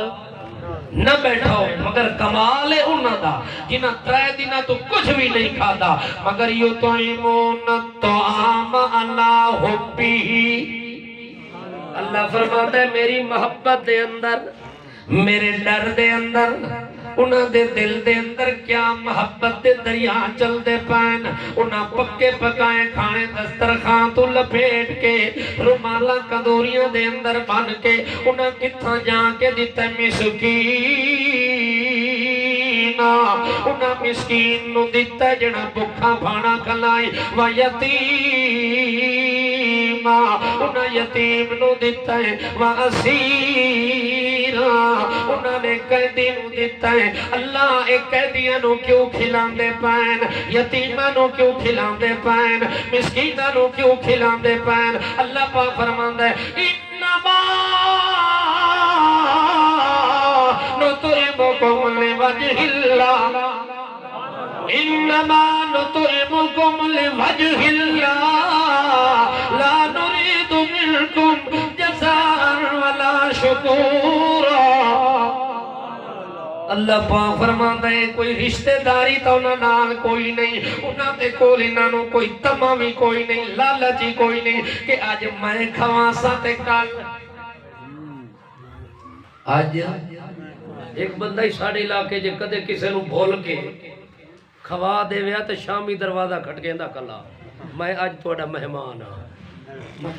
نہ بیٹھا ہو مگر کمال ہے انہاں دا جنہاں 3 دن تو کچھ بھی نہیں کھادا مگر یطعمون الطعام علی حبہ اللہ فرماتا ہے میری محبت دے اندر میرے ڈر دے اندر انہاں دے دل دے اندر کیا محبت دے دریا چل دے پائن انہاں پکے پکائیں کھانے دسترخوان تو لپیٹ کے رومالا کدوریاں دے اندر بن کے انہاں کتھاں جا کے دیتا مسکین انہاں مسکین نو دیتا جڑا بکھا بھانا کھلائی و یتیم انہاں یتیم نو دیتا ہے و اسیر انہاں نے قیدی نو دیتا ہے اللہ ایک قیدیاں نو کیوں کھلان دے پائن یتیمہ نو کیوں کھلان دے پائن مسکینہ نو کیوں کھلان دے پائن اللہ پاک فرماندہ ہے انما نطعمکم لوجہ اللہ انما نطعمکم لوجہ اللہ لا نريد منكم جزاء ولا شکورا اللہ پاک فرماتا ہے کوئی رشتہ داری تو انہاں نال کوئی نہیں انہاں تے کول انہاں نو کوئی تمامی کوئی نہیں لالچی کوئی نہیں کہ آج میں کھواں سا تے کل آج ایک بندہ ہی ساڑے علاقے جے کدے کسے نو بھول کے کھوا دے ویا تے شامی دروازہ کھٹ گیندا کلا میں آج تھوڑا مہمان ہاں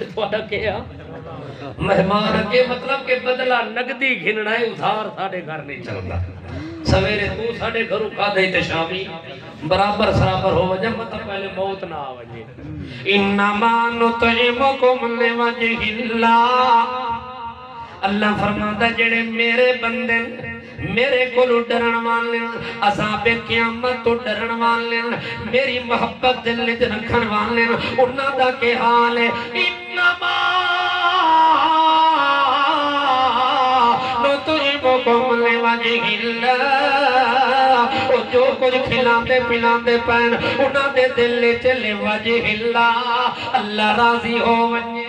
تھوڑا کیا مہمان کے مطلب کہ بدلہ نگدی گھننا ہے ادھار ساڑے گھر نہیں چلتا سویرے تو ساڑے گھروں کھا دے تے شامی برابر سرابر ہو وجہ مطلب پہلے موت نہ آوجے انما نطعمکم لوجہ اللہ اللہ فرماتا جڑے میرے بندے میرے کو ڈرن والے عذاب قیامت تو ڈرن والے میری محبت دل وچ رکھن والے انہاں دا کہ حال ہے انما نطعمکم لوجہ اللہ جو کچھ کھلاندے پلاندے پین انہاں دے دل وچ لوجہ اللہ اللہ راضی ہو ونجے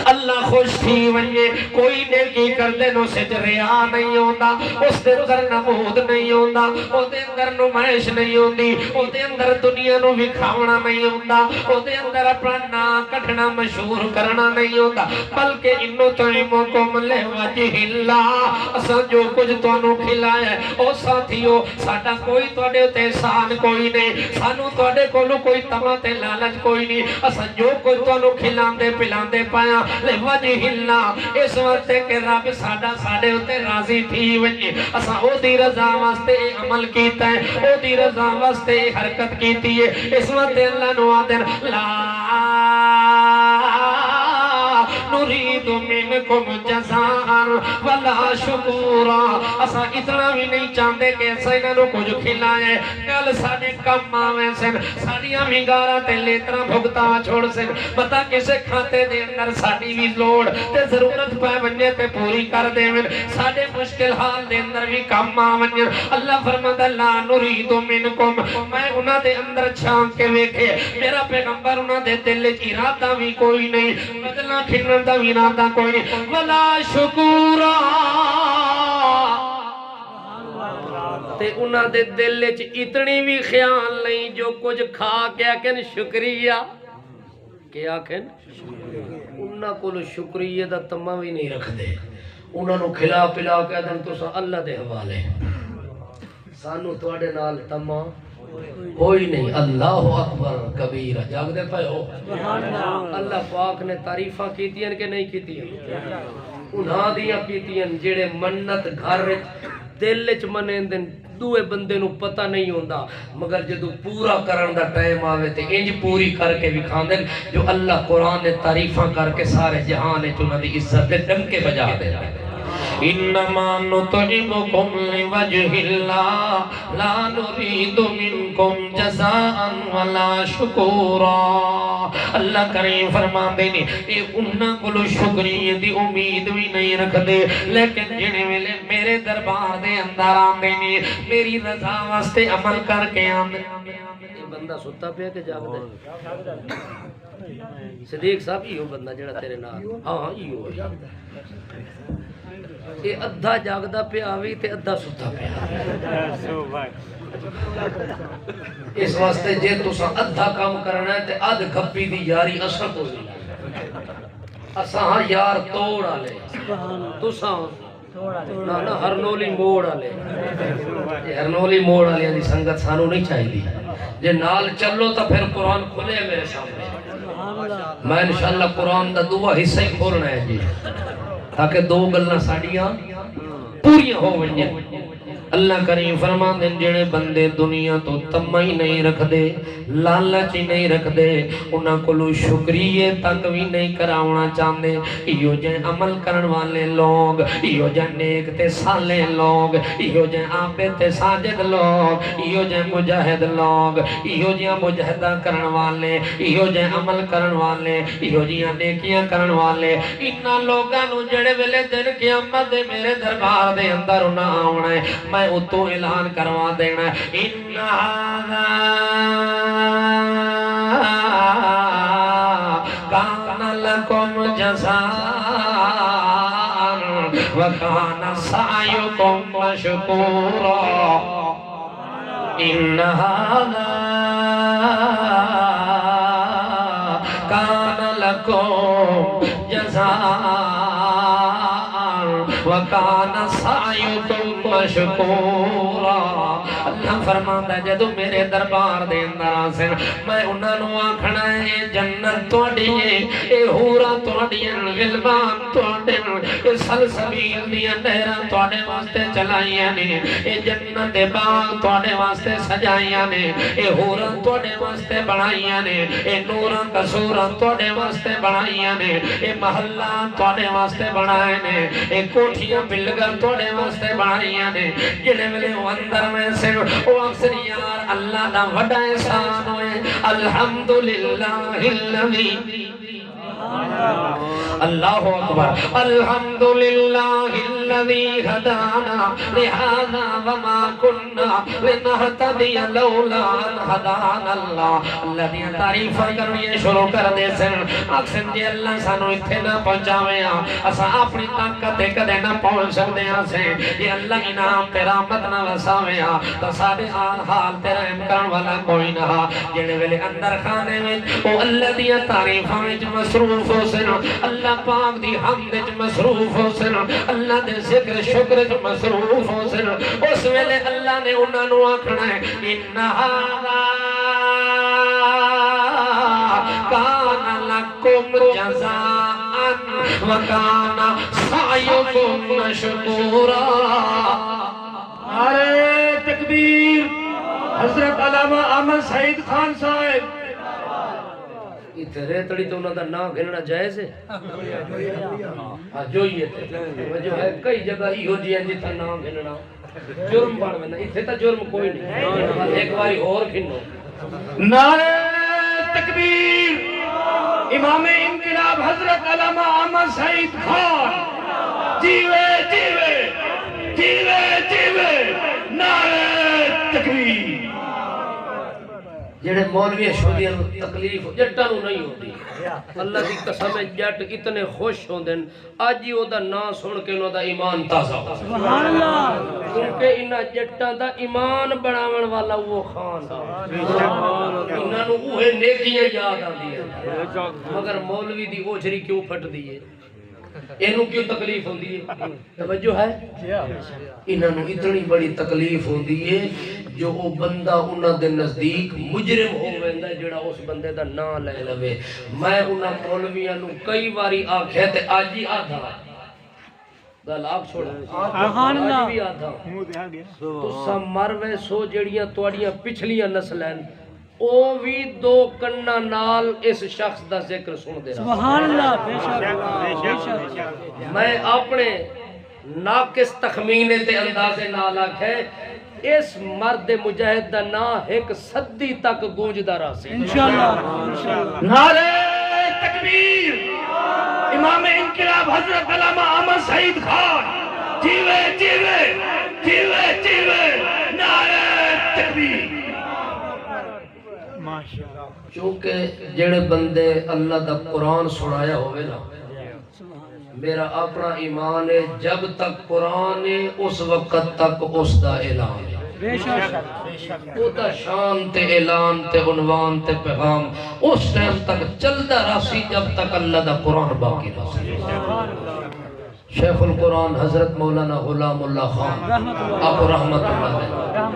اللہ خوش تھی ونجے کوئی نیکی کردے نو سچ ریا نہیں ہوندا اس دے اندر نمود نہیں ہوندا او دے اندر نمائش نہیں ہوندی او دے اندر دنیا نو وکھاونا نہیں ہوندا او دے اندر اپنا نام کٹھنا مشہور کرنا نہیں ہوندا بلکہ انو طعمکم لوجہ اللہ اساں جو کچھ تانوں کھلایا ہے او ساتھیو ساڈا کوئی تواڈے تے احسان کوئی نہیں سانو تواڈے کولوں کوئی تما تے لالچ کوئی نہیں اساں جو کچھ تانوں کھلاندے پلاندے پایا لوجہ اللہ اس وقت کہ رب ساڈا ساڈے اوتے راضی تھی ونجے اساں او دی رضا واسطے عمل کیتا ہے او دی رضا واسطے حرکت کیتی ہے اس وقت اللہ نو آدن لا نريد منكم جزاء ولا شکورا اسا اتنا بھی نہیں چاہتے کہ اسا انہاں نو کچھ کھلائے گل ساڈے کم آویں سن ساڈیاں وینگاراں تے لیتراں بھگتاواں چھوڑ سن پتہ کسے کھاتے دے اندر ساڈی بھی لوڑ تے ضرورت پے ونجے تے پوری کر دیویں ساڈے مشکل حال دے اندر بھی کم آویں اللہ فرماتا لا نريد منکم میں انہاں دے اندر چھان کے ویکھے میرا پیغمبر انہاں دے دل وچ ارادہ بھی کوئی نہیں بدلا کھلن دا بھی ارادہ کوئی نہیں ولا شکورا تے انہاں دے دل وچ اتنی بھی خیال نہیں جو کچھ کھا کے آکھن شکریہ کیا آکھن انہاں کول شکریہ دا تما بھی نہیں رکھ دے انہاں نو کھلا پلا کے دن تساں اللہ دے حوالے سانو تواڈے نال تما کوئی نہیں اللہ اکبر کبیرہ جاگ دے پائے ہو اللہ پاک نے تعریفہ کیتیاں کہ نہیں کیتیاں انہاں دیاں کیتیاں جڑے منت گھر دل وچ منیں دن دوے بندے نو پتہ نہیں ہوندا مگر جدو پورا کرن دا ٹائم آوے تے انج پوری کر کے وکھاندے جو اللہ قرآن نے تعریفاں کر کے سارے جہان وچ انہاں دی عزت دے ڈنکے بجا دیندا انما نطعمکم لوجہ اللہ لا نريد منکم جزاء ولا شکورا اللہ کریم فرماندے نے اے انہاں کولو شکریہ دی امید بھی نہیں رکھ دے لیکن جنے ویلے میرے دربار دے اندر آندے نے میری رضا واسطے عمل کر کے آندے بندہ ستا پیا کہ جاگ دے صدیق صاحب ہی ہو بندہ جڑا تیرے نال ہاں ہی ہو یہ ادھا جاگدا پہ آوی تے ادھا ستا پہ اس واسطے جے تساں ادھا کام کرنا ہے تے ادھ گپی دی یاری اثر تو نہیں اساں ہاں یار توڑ آلے تساں نا ہرنولی موڑ آلے ہرنولی موڑ آلے دی سنگت سانو نہیں چاہی دی جے نال چلو تا پھر قرآن کھلے میرے سامنے میں انشاءاللہ قرآن دا دعا حصہ ہی کھولنا ہے جی تاکہ دو گلنا ساڑیاں پوریاں ہو ونجیں اللہ کریم فرمان دیں جڑے بندے دنیا تو تمہی نہیں رکھ دے لالچی نہیں رکھ دے انہاں کلو شکریہ تک بھی نہیں کراؤنا چاندے ایو جائیں عمل کرن والے لوگ ایو جائیں نیک تے سالے لوگ ایو جائیں آبے تے ساجد لوگ ایو جائیں مجاہد لوگ ایو جائیں مجاہدہ کرن والے ایو جائیں عمل کرن والے ایو جائیں نیکیاں کرن والے انہا لوگاں نو جڑے ویلے دن قیامت دے میرے دربار دے اندر انہاں آونا ہے میں اتو اعلان کروا دینا ان هذا كان لكم جزاء وكان سعيكم مشكورا ان هذا كان لكم جزاء وَكَانَ سَعْيُكُمْ مَشْكُورًا اللہ فرماتا ہے جدو میرے دربار دے اندر آسن میں انہاں نو آکھنا ہے جنت توڑی ہے اے حورا توڑی ہے غلبان توڑی ہے اے سلسبیل دیا نہرہ توڑے واسطے چلائیاں نے اے جنت باغ توڑے واسطے سجائیاں نے اے حورا توڑے واسطے بڑھائیاں نے اے نورا قصورا توڑے واسطے بڑھائیاں نے اے محلہ توڑے واسطے بڑھائے نے اے کوٹھیاں بلگر توڑے واسطے بڑھائیاں نے جنہیں ملے وہ اندر میں سے وہ اکثر یار اللہ دا وڈا احسان ہوئے الحمدللہ اللذی اللہ اکبر الحمدللہ الذی ہدانا لہذا وما کننا لنہتدی لولا ان ہدانا اللہ۔ اللہ دیا تعریف کرویے شروع کر دے سن اکسن جی اللہ سانو اتھے نہ پہنچاوے اسا اپنی طاقت کدے نہ پہنچ سکتے ہیں سے یہ اللہ انعام تیرا رحمت نہ وساوے تو سارے حال تیرا امکان والا کوئی نہ جڑے ویلے اندر خانے میں او اللہ دیا تعریفاں وچ مصروف ہو سن اللہ پاک دی حمد وچ مصروف ہو سن اللہ دے ذکر شکر وچ مصروف ہو سن اس ویلے اللہ نے انہاں نو آکھنا ہے ان ھذا کان لکم جزاء وکان سعیکم مشکورا۔ نعرہ تکبیر حضرت علامہ احمد سعید خان صاحب۔ اتنے تڑی تو انہوں دا نام گھننا جائز ہے جو جو ہے کئی جگہ ہی ہو جی ہیں جتنا نام گھننا جرم بڑھ میں اتنے تا جرم کوئی نہیں ایک باری اور گھنو۔ نعرہ تکبیر امام انقلاب حضرت علامہ احمد سعید خان جیوے جیوے جیوے جیوے نعرہ تکبیر۔ جڑے مولوی شودیاں نو تکلیف جٹاں نو نہیں ہوندی اللہ دی قسم ہے جٹ اتنے خوش ہوندے اج ہی او دا نام سن کے انہاں دا ایمان تازہ ہو سبحان اللہ کیونکہ انہاں جٹاں دا ایمان بڑھاون والا وہ خان انہاں نو اوہے نیکیاں یاد آندیاں مگر مولوی دی اوجری کیوں پھٹ دی ہے اینو کیوں تکلیف ہوندی ہے توجہ ہے انہاں نو اتنی بڑی تکلیف ہوندی ہے جو وہ بندہ انہاں دے نزدیک مجرم ہو ویندا جڑا اس بندے دا نام لے لوے۔ میں انہاں مولویاں نو کئی باری آکھیا تے اج ہی آدھا گل آپ چھوڑا سبحان اللہ بھی آدھا تساں مر وے سو جڑیاں تواڈیاں پچھلیاں نسلاں او بھی دو کناں نال اس شخص دا ذکر سن دے سبحان اللہ بے شک میں اپنے ناقص تخمینے تے اندازے نال آکھے اس مرد مجاہد دا نام ایک صدی تک گونجدا رہا سی انشاءاللہ۔ نعرہ تکبیر امام انقلاب حضرت علامہ احمد سعید خان جیوے جیوے جیوے جیوے نعرہ تکبیر۔ چونکہ جڑے بندے اللہ دا قرآن سنایا ہوئے نا میرا اپنا ایمان ہے جب تک قرآن ہے اس وقت تک اس دا اعلان ہے او دا شان تے اعلان تے عنوان تے پیغام اس ٹائم تک چلتا راسی جب تک اللہ دا قرآن باقی راسی۔ شیخ القرآن حضرت مولانا غلام اللہ خان آپ رحمت اللہ علیہ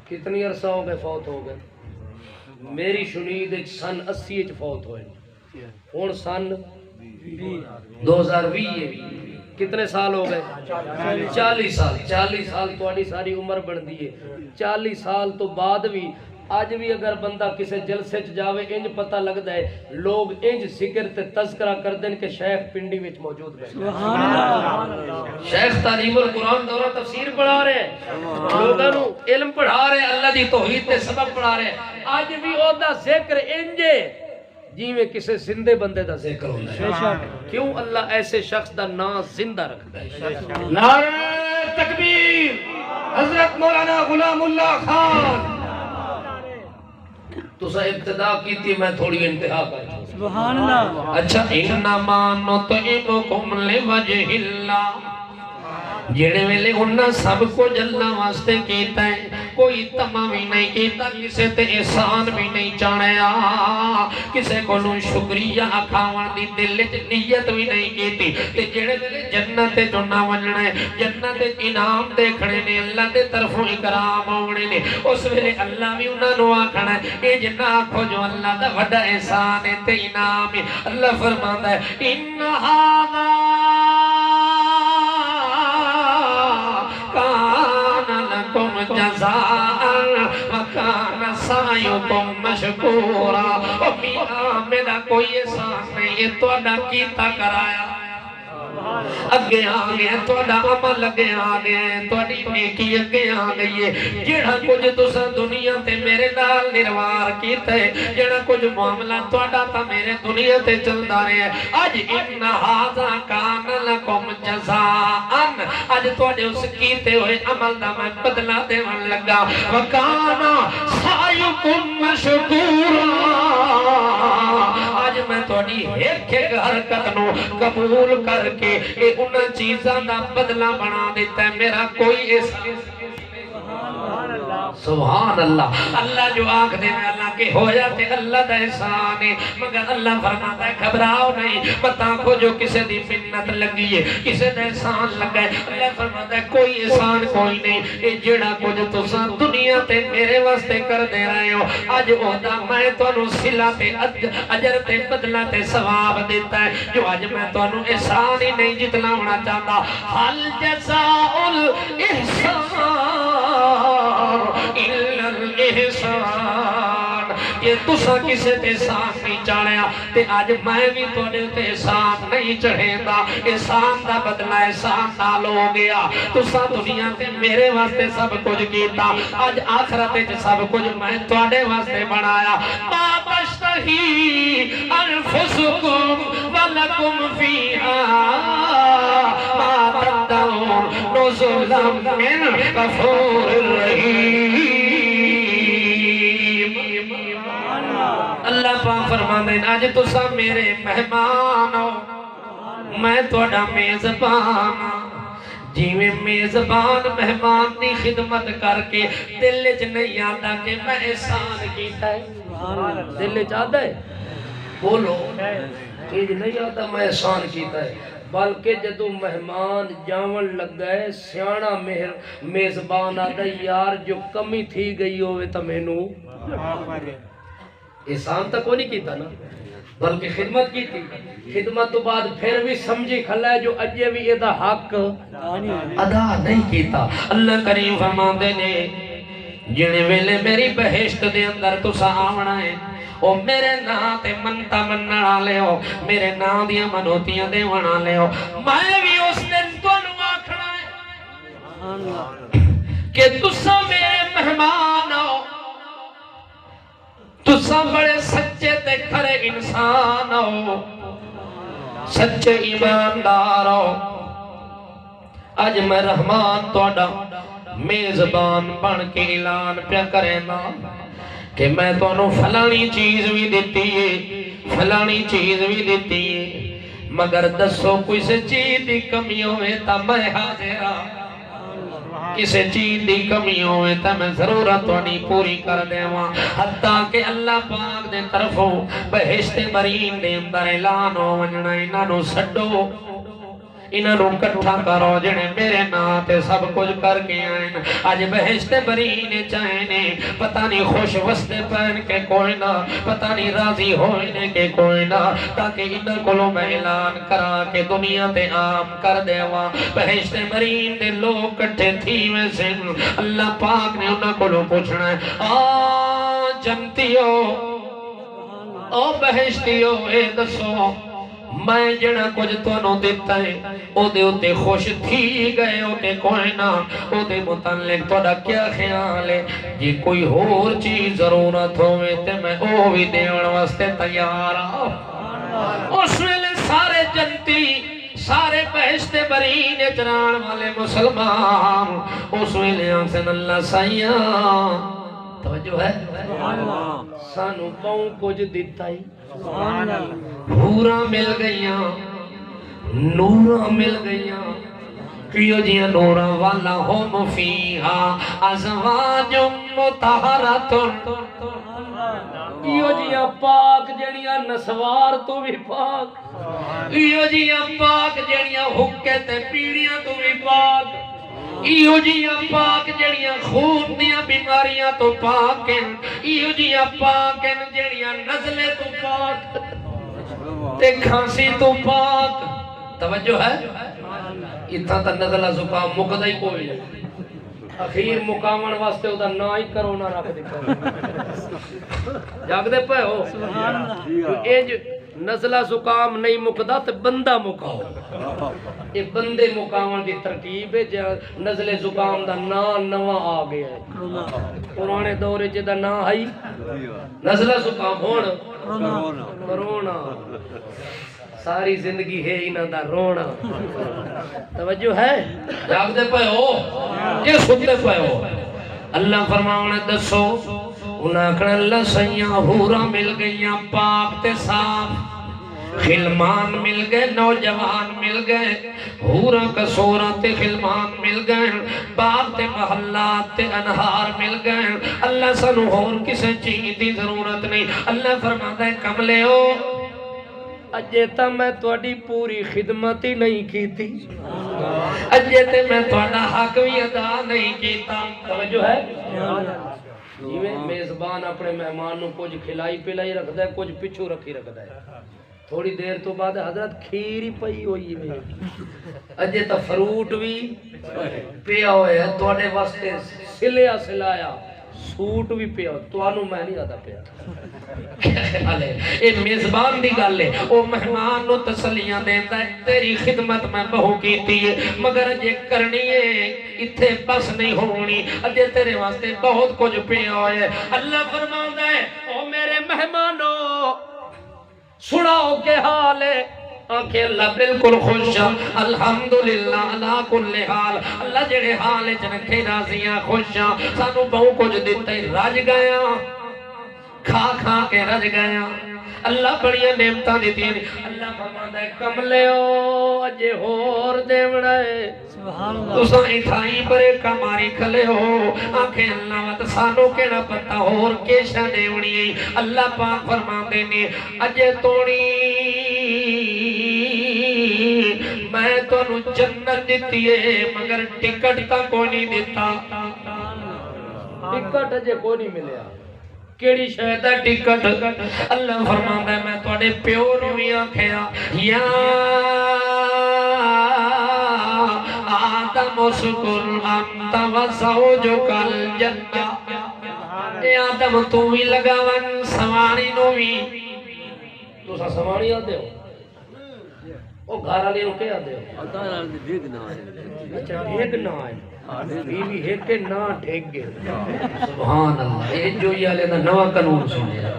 کتنی عرصہ ہو گئے فوت ہو گئے میری شنید ایک سن 80 فوت ہوئے ہون سن 2020 کتنے سال ہو گئے 40 سال 40 سال تواڈی ساری عمر بن دی ہے 40 سال تو بعد بھی آج بھی اگر بندہ کسی جلسے چ جاوے انج پتہ لگدا ہے لوگ انج ذکر تے تذکرہ کر دین کہ شیخ پنڈی وچ موجود ہے سبحان اللہ شیخ تعلیم القرآن دورہ تفسیر پڑھا رہے ہیں لوگاں نو علم پڑھا رہے ہیں اللہ دی توحید تے سبق پڑھا رہے ہیں آج بھی او دا ذکر انجے جیویں کسی زندے بندے دا ذکر ہوتا ہے کیوں اللہ ایسے شخص دا نام زندہ رکھتا ہے۔ نعرہ تکبیر حضرت مولانا غلام اللہ خان۔ تو سا ابتدا کی تھی میں تھوڑی انتہا کر سبحان اللہ۔ اچھا انما نطعمکم لوجہ اللہ جڑے ویلے انہاں سب کو جلنا واسطے کیتا ہے کوئی تمام بھی نہیں کیتا کسے تے احسان بھی نہیں چاہیا کسے کو شکریہ کھاون دی دل وچ نیت بھی نہیں کیتی تے جڑے ویلے جنت تے جنا ونجنا ہے جنت تے انعام دیکھنے نے اللہ دے طرفوں اکرام ہونے نے اس ویلے اللہ بھی انہاں نو آکھنا ہے اے جنا آکھو جو اللہ دا وڈا احسان ہے تے انعام ہے اللہ فرماندا ہے ان ھذا جزاء وکان سعیکم مشکورا او میاں میرا کوئی احسان نہیں یہ تہاڈا کیتا کرایا اگے آ گیا تہاڈا عمل اگے آ گیا تہاڈی نیکی اگے آ گئی ہے جڑا کچھ تساں دنیا تے میرے نال نروار کیتا ہے جڑا کچھ معاملہ تہاڈا تا میرے دنیا تے چلدا رہیا ہے اج ان ھذا کان لکم جزاء اج تہاڈے اس کیتے ہوئے عمل دا میں بدلہ دیون لگا وکان سعیکم مشکورا آج میں تہاڈی ایک ایک حرکت نو قبول کر کے ان چیزاں دا بدلہ بنا دیتا ہے میرا کوئی سبحان اللہ اللہ جو آنکھ دے میں اللہ کے ہو جاتے اللہ دا احسان ہے مگر اللہ فرماتا ہے گھبراؤ نہیں بتا کو جو کسے دی منت لگی ہے کسے دا احسان لگا ہے اللہ فرماتا ہے کوئی احسان کوئی نہیں اے جڑا کچھ تساں دنیا تے میرے واسطے کر دے رہے ہو اج اودا میں تانوں صلہ تے اجر تے بدلہ تے ثواب دیتا ہے جو اج میں تانوں احسان ہی نہیں جتلاونا چاہتا حل جزاء الاحسان الا الاحسان یہ تسا کسے تے احسان نہیں چاڑیا تے آج میں بھی تواڈے تے احسان نہیں چڑھیندا احسان دا بدلہ احسان نال ہو گیا تسا دنیا تے میرے واسطے سب کچھ کیتا آج آخرت وچ سب کچھ میں تواڈے واسطے بنایا ما تشتہی انفسکم ولکم فیہا ما تدعون نزلا من غفور الرحیم اللہ پاک فرماندے ہیں آج تسا میرے مہمان ہو میں تہاڈا میزبان جی میں میزبان مہمان دی خدمت کر کے دل وچ نہیں آتا کہ میں احسان کیتا ہے دل وچ آتا ہے بولو یہ نہیں آتا میں احسان کیتا ہے بلکہ جدو مہمان جاون لگا ہے سیانا میزبان آتا ہے یار جو کمی تھی گئی ہوئے تا مینو احسان تک کو نہیں کیتا نا بلکہ خدمت کی تھی خدمت تو بعد پھر بھی سمجھی کھلا ہے جو اجے بھی یہ دا حق ادا نہیں کیتا اللہ کریم فرماندے نے جنے ویلے میری بہشت دے اندر تسا آونا ہے او میرے نا تے منتا مننا لے ہو میرے نا دیا منوتیاں دے ونا لے ہو میں بھی اس دن تونوں آکھنا ہے کہ تسا میرے مہمان ہو تسا بڑے سچے تے کھرے انسان ہو سچے ایماندار ہو آج میں رحمان تہاڈا میزبان بن کے اعلان پیا کرے نا کہ میں تانوں فلانی چیز بھی دیتی ہے فلانی چیز بھی دیتی ہے مگر دسو کوئی سے چیز دی کمی ہوئے تا میں حاضر ہاں کسے چیز دی کمی ہوئے تا میں ضرورت وانی پوری کر دے وہاں حتیٰ کہ اللہ پاک دے طرفوں بہشت برین دے اندر اعلان ہو ونجنا انہوں سڈو انہوں کٹھا کرو جنے میرے ناتے سب کچھ کر کے آئیں آج بہشت برین چاہنے پتہ نہیں خوش وستے پہن کے کوئی نہ پتہ نہیں راضی ہوئنے کے کوئی نہ تاکہ انہوں کلوں میں اعلان کرا کے دنیا تے عام کر دے وہاں بہشت برین دے لوگ کٹھے تھی میں سے اللہ پاک نے انہوں کلوں پوچھنا ہے جنتیو بہشتیو اے دسو میں جڑا کچھ تانوں دیتا ہے او دے اوتے خوش تھی گئے او تے کوئی نہ او دے متعلق تہاڈا کیا خیال ہے جی کوئی اور چیز ضرورت ہوے تے میں او بھی دیون واسطے تیار ہاں اس ویلے سارے جنتی سارے بہشت برین چران والے مسلمان اس ویلے آنسن اللہ سائیاں توجہ ہے سانو پاؤں کچھ دیتا ہی حورا مل گئیاں نورا مل گئیاں کیوں جیاں نورا والا ہم فیہا ازواج مطہراتن کیوں جیاں پاک جڑیاں نسوار تو بھی پاک کیوں جیاں پاک جڑیاں حکے تے پیڑیاں تو بھی پاک ایو جیاں پاک جڑیاں خون دیاں بیماریاں تو پاک ہیں ایو جیاں پاک ہیں جڑیاں نزلے تو پاک تے کھانسی تو پاک توجہ ہے اتھا تا نزلہ زکام مقدہ ہی کوئی ہے اخیر مقامن واسطے ہوتا نا ہی کرونا رکھ دیتا جاگ دے پہ ہو نزلہ زکام نہیں مکدا تے بندہ مکاؤ یہ بندے مکاون دی ترکیب ہے جہاں نزلے زکام دا نواں آ گیا ہے پرانے دورے جدا نا آئی نزلہ زکام ہون کرونا ساری زندگی ہے انہاں دا رونا توجہ ہے جاگ دے پے ہو کہ ستے پے ہو اللہ فرماونے دسو انہاں کہنا اللہ سیاں حورا مل گئیاں پاک تے صاف خلمان مل گئے نوجوان مل گئے حورا کسورا تے خلمان مل گئے باغ تے محلات تے انہار مل گئے اللہ سنو اور کسے چیز دی ضرورت نہیں اللہ فرماتا ہے کملے ہو اجے تا میں تواڈی پوری خدمت ہی نہیں کیتی اجے تے میں تواڈا حق بھی ادا نہیں کیتا توجہ ہے جیویں میزبان اپنے مہمان نو کچھ کھلائی پلائی رکھدا ہے کچھ پچھو رکھی رکھدا ہے تھوڑی دیر تو بعد حضرت کھیر ہی پئی ہوئی ہے اجے تا فروٹ بھی پیا ہویا ہے تواڈے واسطے سلیا سلایا سوٹ بھی پیا توانوں میں نہیں آتا پیا اے میزبان دی گل ہے او مہمان نو تسلیاں دیندا ہے تیری خدمت میں بہو کیتی ہے مگر جے کرنی ہے ایتھے بس نہیں ہونی اجے تیرے واسطے بہت کچھ پیا ہوئے ہے اللہ فرماتا ہے او میرے مہمانو سناؤ کے حال ہے آنکھیں اللہ بالکل خوش الحمدللہ علا کل حال اللہ جڑے حال چنکھے راضیاں خوشاں سانو بہو کچھ دیتا ہی رج گیا کھا کھا کے رج گیا اللہ بڑی نعمتاں دیتی ہیں اللہ فرماتا ہے کملے ہو اجے ہور دیونا ہے سبحان اللہ تساں ایتھائی پرے کماری کھلے ہو آنکھیں اللہ وات سانو کیڑا پتہ ہور کیشا دیونی ہے اللہ پاک فرماندے نے اجے توڑی میں تانوں جنت دتی ہے مگر ٹکٹ تا کوئی نہیں دیتا ٹکٹ اجے کوئی نہیں ملیا کیڑی شاید ہے ٹکٹ اللہ فرماندا ہے میں تواڈے پیو نوں وی آکھیا یا آدم اسکن انت وزوجک الجنہ اے آدم تو وی لگاون سواری نوں وی تساں سواری آندے ہو او گھر والے نوں کہ آندے ہو اچھا ڈھگ نہ آئے بیوی ہے کہ نہ ڈھگ گئے سبحان اللہ یہ جو یہ لے دا نواں قانون سنیا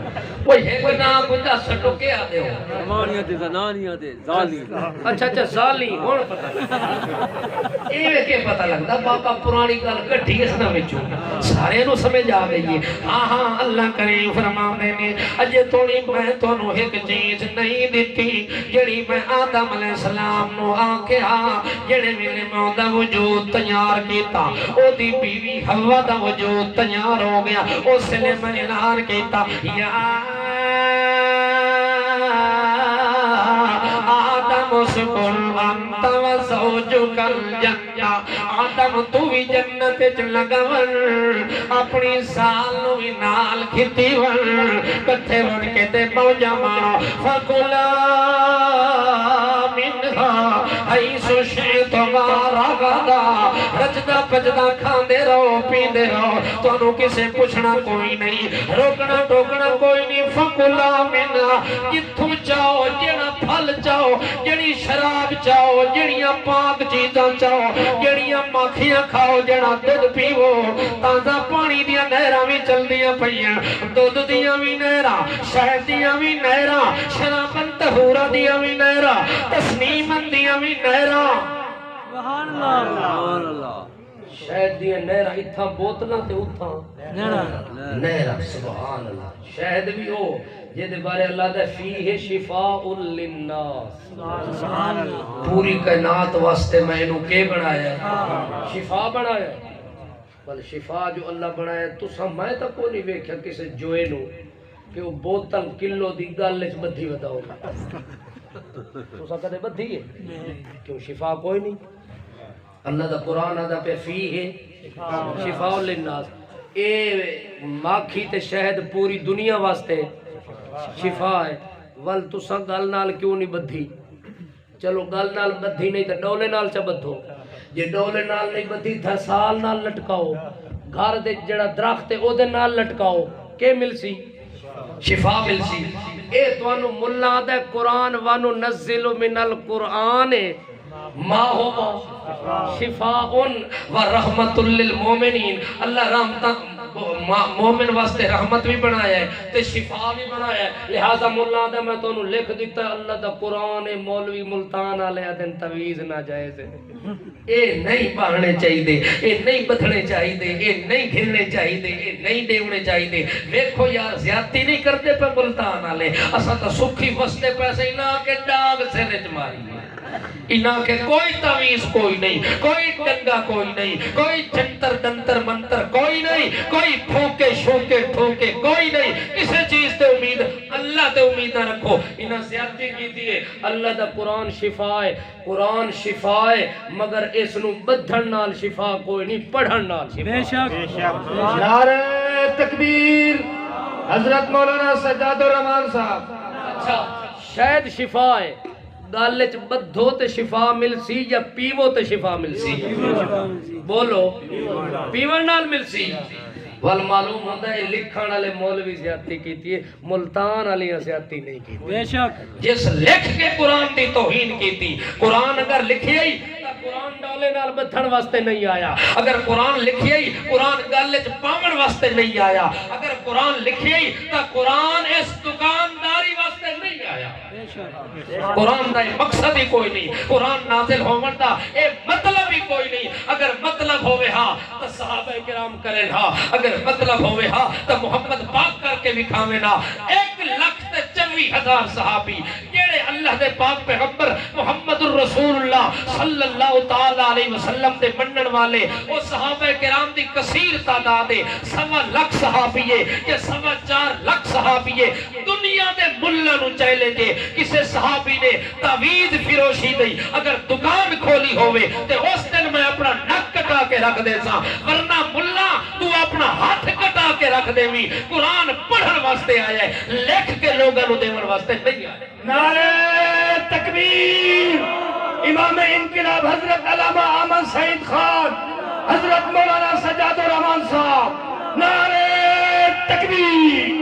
وہ ہے کوئی نہ کوئی دا سٹو کے آدے ہو زمانیاں تے زنانیاں تے ظالی اچھا اچھا ظالی ہون پتہ لگتا ایویں کہ پتہ لگتا بابا پرانی گل کٹھی اس نہ وچوں سارے نو سمجھ آ گئی ہے ہاں ہاں اللہ کریم فرماندے نے اجے تھوڑی میں تانوں ایک چیز نہیں دتی جڑی میں آدم علیہ السلام نو آکھیا جڑے ویلے میں دا وجود تیار کیتا او دی بیوی حوا دا وجود تیار ہو گیا اس نے میں اعلان کیتا یا آدم اسکن انت وزوجک الجنہ آدم تو بھی جنت وچ لگاون اپنی سال نو بھی نال کھتی ون کٹھے بن کے تے موجا مارو فکلا منہا حیث شئتما رغدا رجدا پجدا کھاندے رہو پیندے رہو تانوں کسے پوچھنا کوئی نہیں روکنا ٹوکنا کوئی نہیں فکلا منہا جتھوں چاہو جڑا پھل چاہو جڑی شراب چاہو جڑیاں پاک چیزاں چاہو جڑیاں مکھیاں کھاؤ جڑا دودھ پیو تازہ پانی دیاں نہراں وی چلدیاں پئیاں دودھ دیاں وی نہراں شہد دیاں وی نہراں شراباں طہورا دیاں وی نہراں تسنیم دیاں وی نہراں سبحان اللہ سبحان اللہ شہد دیاں نہراں اتھاں بوتلاں تے اتھاں نہراں سبحان اللہ شہد بھی ہو جہدے بارے اللہ دے فیہ شفاء للناس سبحان اللہ پوری کائنات واسطے میں انہوں کے بنایا ہے شفا بنایا ہے بل شفا جو اللہ بنایا ہے تو میں تک کو نہیں ویکھیا کسے جوئے نو کہ وہ بوتل کلو دی گل وچ بدھی وداؤ تو کدے بدھی ہے کیوں شفا کوئی نہیں اللہ دا قرآن آدھا پہ فیہ شفاء للناس اے ماکھی تے شہد پوری دنیا واسطے شفا ہے ول تساں گل نال کیوں نہیں بدھی چلو گل نال بدھی نہیں تے ڈولے نال چا بدھو جے ڈولے نال نہیں بدھی تھا سال نال لٹکاؤ گھر دے جڑا درخت ہے او دے نال لٹکاؤ کہ مل سی شفا مل سی اے توانو ملا دے قرآن وانو نزل من القرآن ما ہوا شفاء و رحمت للمومنین اللہ رحمتہ مومن واسطے رحمت بھی بنایا ہے تے شفا بھی بنایا ہے لہذا مولا دا میں تو لکھ دیتا ہے اللہ دا قرآن مولوی ملتان علیہ دن تویز نہ جائز ہے اے نہیں پاہنے چاہی دے اے نہیں بدھنے چاہی دے اے نہیں گھرنے چاہی دے اے نہیں دیونے چاہی دے ویکھو یار زیادتی نہیں کرتے پہ ملتان علیہ اسا تا سکھی وستے پیسے ہی نہ کہ ڈاگ سے رج ماری ہے انہاں کے کوئی تعویذ کوئی نہیں کوئی ڈنگا کوئی نہیں کوئی جنتر دنتر منتر کوئی نہیں کوئی پھوکے شوکے ٹھوکے کوئی نہیں کسی چیز تے امید اللہ تے امید نہ رکھو انہاں زیادتی کی دیئے اللہ دا قرآن شفا ہے مگر اس نو بدھن نال شفا کوئی نہیں پڑھن نال شفا بے شک نعرہ تکبیر حضرت مولانا سجاد الرحمان صاحب اچھا شاید شفا ہے گالچ بدھو تے شفا مل سی یا پیوو تے شفا مل سی بولو پیون نال مل سی والمعلوم ہوتا ہے لکھن والے مولوی زیادتی کیتی ہے ملتان علی زیادتی نہیں کیتی بے شک جس لکھ کے قرآن دی توہین کیتی قرآن اگر لکھی آئی قرآن ڈالے نال بدھن واسطے نہیں آیا اگر قرآن لکھی آئی قرآن گالچ پاون واسطے نہیں آیا اگر قرآن لکھی آئی تو قرآن اس دکانداری واسطے نہیں آیا قرآن دا مقصد ہی کوئی نہیں قرآن نازل ہومن دا اے مطلب ہی کوئی نہیں اگر مطلب ہوئے ہاں تو صحابہ کرام کریں ہاں اگر مطلب ہوئے ہاں تو محمد پاک کر کے بکھاویں نا 1,24,000 صحابی جیڑے اللہ دے پاک پیغمبر محمد الرسول اللہ صلی اللہ تعالیٰ علیہ وسلم دے منن والے وہ صحابہ کرام دی کثیر تعداد ہے 1.25 لاکھ صحابی ہے یا 4.25 لاکھ صحابی ہے دنیا دے ملہ نو چاہلے جے کسے صحابی نے تعویذ فروشی دی اگر دکان کھولی ہوئے تے اس دن میں اپنا نک کٹا کے رکھ دے سا ورنہ ملہ تو اپنا ہاتھ کٹا کے رکھ دے بھی قرآن پڑھن واسطے آیا ہے لکھ کے لوگوں نو دیون واسطے نہیں آیا نعرہ تکبیر امام انقلاب حضرت علامہ احمد سعید خان حضرت مولانا سجاد الرحمان صاحب نعرہ تکبیر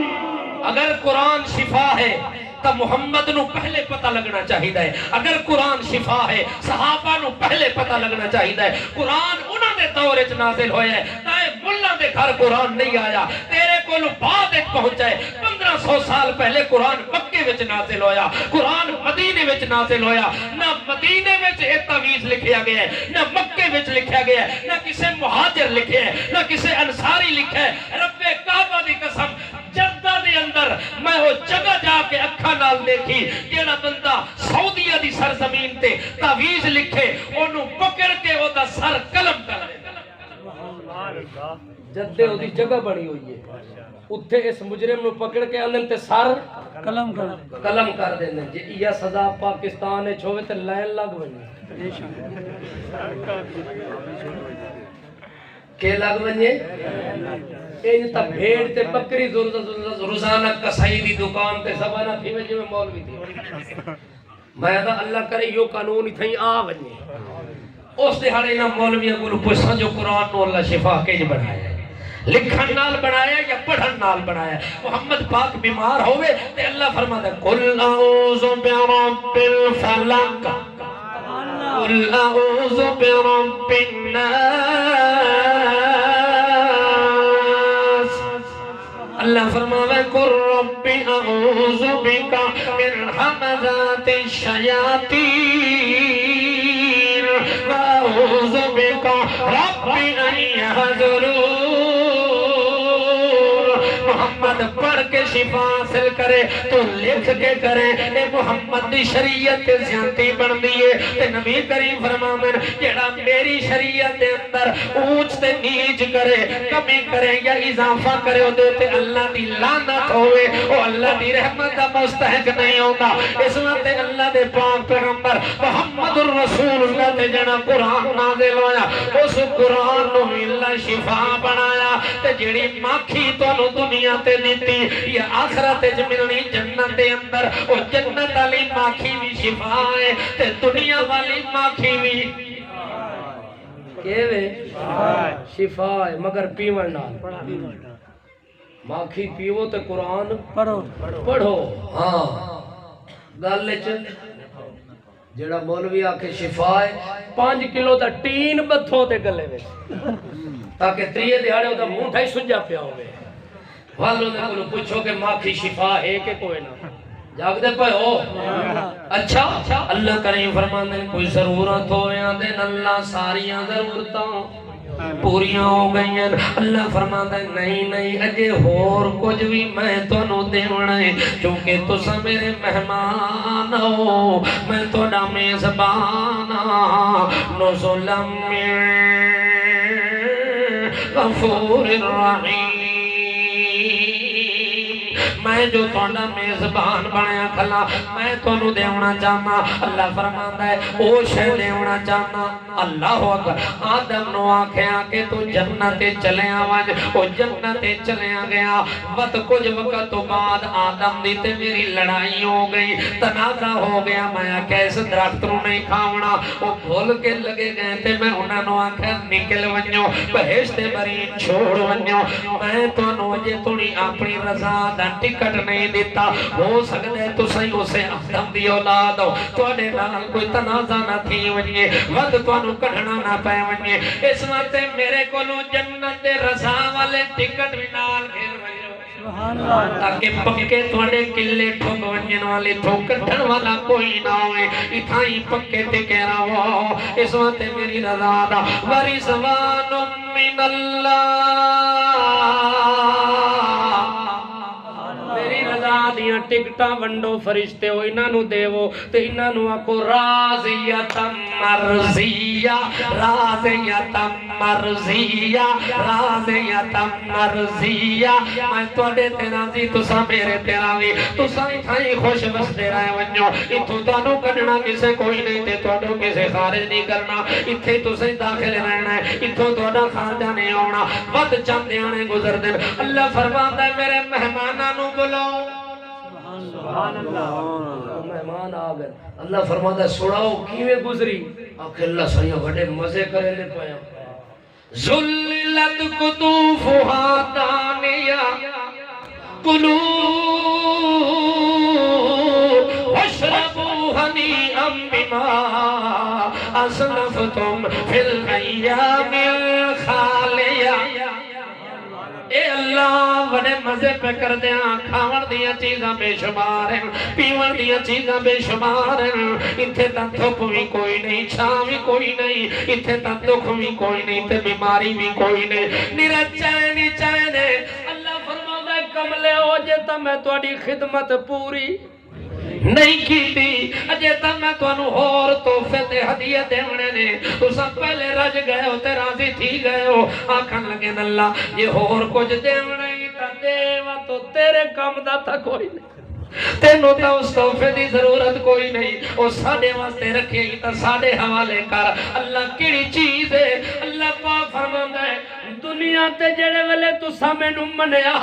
اگر قرآن شفا ہے تو محمد نو پہلے پتہ لگنا چاہیے اگر قرآن شفا ہے صحابہ نو پہلے پتہ لگنا چاہیے قرآن انہاں دے دور وچ نازل ہویا ہے تائے ملہ دے گھر قرآن نہیں آیا تیرے کولو بعد ایک پہنچا ہے 1500 سال پہلے قرآن مکے وچ نازل ہویا قرآن مدینے وچ نازل ہویا نہ مدینے وچ ایک تعویذ لکھیا گیا ہے نہ مکے وچ لکھیا گیا ہے نہ کسے مہاجر لکھے ہے نہ کسے انصاری لکھے ہے رب کعبہ دی قسم جدہ دے اندر میں وہ جگہ جا کے اکھا نال دیکھی جیڑا بندہ سعودیہ دی سرزمین تے تعویذ لکھے انہوں پکڑ کے وہ دا سر قلم کر دے جدے وہ دی جگہ بڑی ہوئی ہے اتھے اس مجرم نو پکڑ کے انہوں تے سر قلم کر دے جی یہ سزا پاکستان ہے چھوئے تے لائن لگ بنی کہ لگ بنی این تا بھیڑ تے بکری روزانہ کسائی دی دکان تے زبانہ تھی میں جو میں مولوی تھی میں دا اللہ کرے یو قانونی تھیں آ بنی اس دہاڑے نا مولوی اگلو پوچھا جو قرآن نو اللہ شفا کے جو بنایا ہے لکھن نال بنایا یا پڑھن نال بنایا محمد پاک بیمار ہوئے تے اللہ فرماتا ہے قُلْ أَعُوذُ بِرَبِّ الْفَلَقِ قُلْ أَعُوذُ بِرَبِّ النَّاسِ اللہ فرماوے قُلْ رَبِّ أَعُوذُ بِكَ مِنْ حَمَزَاتِ الشَّيَاطِينِ وَأَعُوذُ بِكَ رَبِّ أَنْ يَحْضُرُونِ محمد پڑھ کے شفا حاصل کرے تو لکھ کے کرے اے محمد دی شریعت تے زیادتی بن دیئے تے نبی کریم فرماویں جیڑا میری شریعت دے اندر اونچ تے نیچ کرے کمی کرے یا اضافہ کرے او دے تے اللہ دی لعنت ہوئے او اللہ دی رحمت دا مستحق نہیں ہوتا اس وقت اللہ دے پاک پیغمبر محمد الرسول اللہ تے جنا قرآن نازل ہویا اس قرآن نو اللہ شفا بنایا تے جیڑی ماکھی تو دنیا تے دیتی یہ آخرت جو ملنی جنت دے اندر وہ جنت والی ماکھی بھی شفا ہے تے دنیا والی ماکھی بھی کہوے شفا ہے مگر پیون نال ماکھی پیو تے قرآن پڑھو پڑھو ہاں گل وچ جڑا مولوی آکھے شفا ہے 5 کلو دا ٹین بتھو تے گلے وچ تاکہ تریے دیہاڑے او دا منہ ٹھائی سجا پیا ہوے والو نے کولو پوچھو کہ ماکھی شفا ہے کہ کوئی نہ جاگ دے پے ہو اچھا اللہ کریم فرماندے کوئی ضرورت ہویاں دے اللہ ساریاں ضرورتاں پوریاں ہو گئی ہیں اللہ فرماتا ہے نہیں اجے ہور کچھ بھی میں تانوں دیونا ہے کیونکہ تساں میرے مہمان ہو میں تہاڈا میزبان ہاں نزلا من غفور الرحیم میں جو تہاڈا میزبان بنیا کھلا میں تانوں دیونا چاہنا اللہ فرماندا ہے او شے دیونا چاہنا اللہ اکبر آدم نو آکھیا کہ تو جنت چلے آویں او جنت چلے گیا وقت کچھ وقت تو بعد آدم دی تے میری لڑائی ہو گئی تنازع ہو گیا میں کیس درخت نو نہیں کھاونا او بھول کے لگے گئے تے میں انہاں نو آکھیا نکل ونجو بہشت بری چھوڑ ونجو میں تانوں اجے تھوڑی اپنی رضا دا ٹکٹ نہیں دیتا ہو سکتا ہے تو صحیح اسے آدم دی اولاد ہو تواڈے نال کوئی تنازع نہ تھی ونجے وقت تانوں کڈھنا نہ پے ونجے اس واسطے میرے کولوں جنت دے رضا والے ٹکٹ بھی نال گھر ونجو سبحان اللہ تاکہ پکے تواڈے قلے ٹھوک ونجن والے ٹھوکٹن والا کوئی نہ ہوئے اتھائی پکے تے کہہ رہا ہو اس واسطے میری رضا دا ورضوان من اللہ دیاں ٹکٹاں ونڈو فرشتے ہو انہاں نو دیو تے انہاں نو آکھو راضیۃ مرضیہ راضیۃ مرضیہ راضیۃ مرضیہ میں تواڈے تے راضی تساں میرے تے راضی تساں اتھائی خوش بسدے رہے ونجو اتھوں تانوں کڈنا کسے کوئی نہیں تے تواڈو کسے خارج نہیں کرنا ایتھے تساں داخل رہنا ہے اتھوں تواڈا خارجہ نہیں آونا وقت چند آنے گزر دے اللہ فرماتا ہے میرے مہماناں نو بلاؤ سبحان اللہ مہمان آ گئے اللہ فرماتا ہے سناؤ کیویں گزری آکھے اللہ سایہ بڑے مزے کرے لے پایا ذللت قطوفها دانیہ کلوا واشربوا ہنیئا بما اسلفتم فی الایام الخالیہ اے اللہ بڑے مزے پہ کر دیاں کھاون دیاں چیزاں بے شمار ہیں پیون دیاں چیزاں بے شمار ہیں اتھے تا دھوپ بھی کوئی نہیں چھاں بھی کوئی نہیں اتھے تا دکھ بھی کوئی نہیں تے بیماری بھی کوئی نہیں نرا چین اللہ فرماتا ہے کملے ہو جے تا میں تواڈی خدمت پوری نہیں کیتی اجے تا میں تانوں ہور تحفے تے ہدیے دیونے نے تساں پہلے رج گئے ہو تے راضی تھی گئے ہو آکھن لگے اللہ یہ ہور کچھ دیونا ہی تا دیوا تو تیرے کام دا تھا کوئی نہیں تینوں تا اس تحفے دی ضرورت کوئی نہیں او ساڈے واسطے رکھے گی تا ساڈے حوالے کر اللہ کیڑی چیز ہے اللہ پاک فرماندا ہے دنیا تے جڑے ویلے تساں مینوں منیا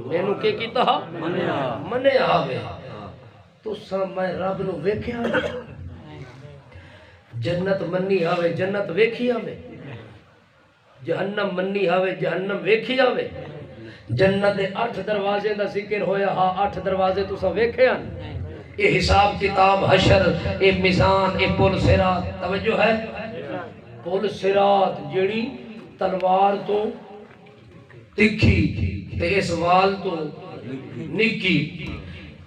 مینوں کی کیتا منیا آوے تساں میں رب نو ویکھیا جنت منی آوے جنت ویکھی آوے جہنم منی آوے جہنم ویکھی آوے جنت دے 8 دروازے دا ذکر ہویا ہاں 8 دروازے تساں ویکھے ہیں یہ حساب کتاب حشر یہ میزان یہ پل صراط توجہ ہے پل صراط جڑی تلوار تو تکھی تے اس وال تو نکی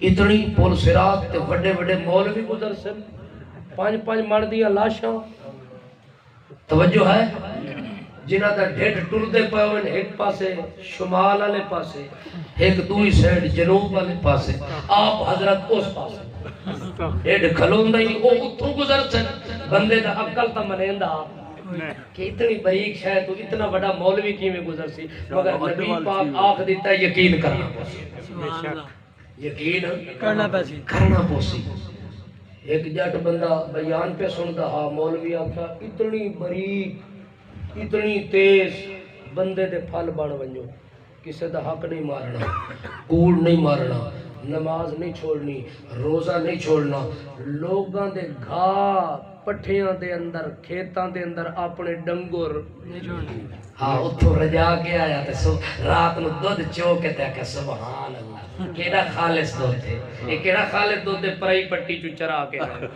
اتنی پل صراط تے بڑے بڑے مولوی گزر سن 5 من دیاں لاشاں توجہ ہے جنہ دا ڈھڈ ٹردے پاون ایک پاسے شمال والے پاسے ایک دوئی سائیڈ جنوب والے پاسے آپ حضرت اس پاسے ڈھڈ کھلوندا ہی او اتھوں گزر سن بندے دا عقل تا منیندا کہ اتنی باریک شاید تو اتنا بڑا مولوی کیویں گزر سی مگر نبی پاک آکھ دیتا ہے یقین کرنا پوسی یقین کرنا پوسی ایک جٹ بندہ بیان پہ سنتا ہاں مولوی آکھا اتنی باریک اتنی تیز بندے دے پھل بن ونجو کسے دا حق نہیں مارنا کوڑ نہیں مارنا نماز نہیں چھوڑنی، روزہ نہیں چھوڑنا، لوگاں دے گھا پٹھیاں دے اندر کھیتاں دے اندر اپنے ڈنگر ہاں اتھوں رجا کے آیا تے رات نو دودھ چو کے تے کہ سبحان اللہ کیڑا خالص دودھ ہے، یہ کیڑا خالص دودھ ہے، پرائی پٹی چو چرا کے آیا۔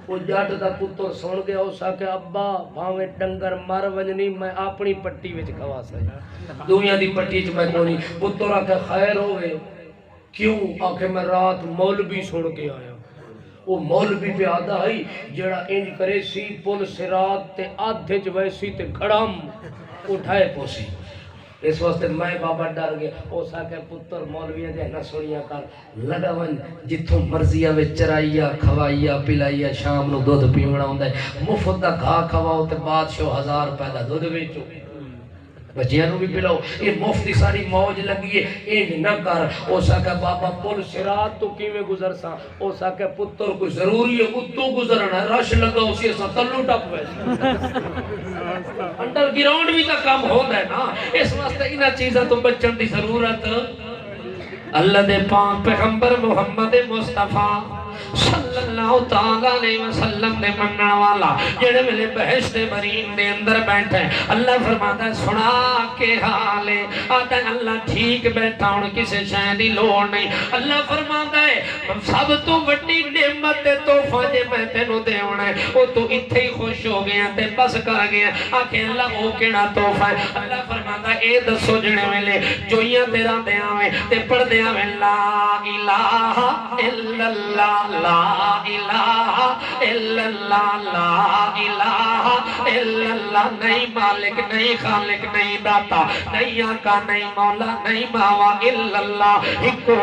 وہ جٹ دا پتر سن گیا، اس آ کہ ابا بھاویں ڈنگر مر ونجنی میں اپنی پٹی وچ کھوا سکتا، دنیا دی پٹی چ میں کونی۔ پتر آ کہ خیر ہوئے، کیوں؟ آ کہ میں رات مولوی سن کے آیا، وہ مولوی پہ آدھا ہے جڑا انج کرے سی پل سرات تے آدھے چ ویسی تے گھڑم اٹھائے پوسی۔ اس واسطے میں بابا ڈر گیا، او سا کہ پتر مولویاں دے نہ سنیا کر، لگا ون جتھوں مرضیاں وچ چرائیا کھوائیا پلائیا، شام نو دودھ پیونا ہوندا ہے، مفت دا گھا کھواؤ تے بادشاہ 1000 روپے دا دودھ ویچو، بچیاں نو بھی پلاؤ، یہ مفت دی ساری موج لگی ہے، انج نہ کر۔ او سا کہ بابا پل سرات تو کیویں گزر سا؟ او سا کہ پتر کوئی ضروری ہے اتوں گزرنا ہے، رش لگا اسی اساں تلو ٹپ ویسے انڈر گراؤنڈ بھی تا کام ہوندا ہے نا، اس واسطے انہاں چیزاں تو بچن دی ضرورت۔ اللہ دے پاک پیغمبر محمد مصطفیٰ صلی اللہ تعالیٰ علیہ وسلم نے منن والا جڑے ملے بہشت مریم دے اندر بیٹھے، اللہ فرماتا ہے سنا کے حالے آتا ہے اللہ ٹھیک بیٹھا ہوں کسے شے دی لوڑ نہیں۔ اللہ فرماتا ہے سب تو بڑی نعمت تحفہ جے میں تینوں دے ہونا ہے وہ تو اتھے ہی خوش ہو گیا تے بس کر گیا، آکھے اللہ وہ کیڑا تحفہ ہے؟ اللہ فرماتا ہے اے دسو جڑے ملے جوئیاں تیرا دے آویں تے پڑھ دے آویں لا الہ الا اللہ لا الہ الا اللہ لا الہ الا اللہ، نہیں مالک نہیں خالق نہیں داتا نہیں آقا نہیں مولا نہیں ماوا الا اللہ، ہکو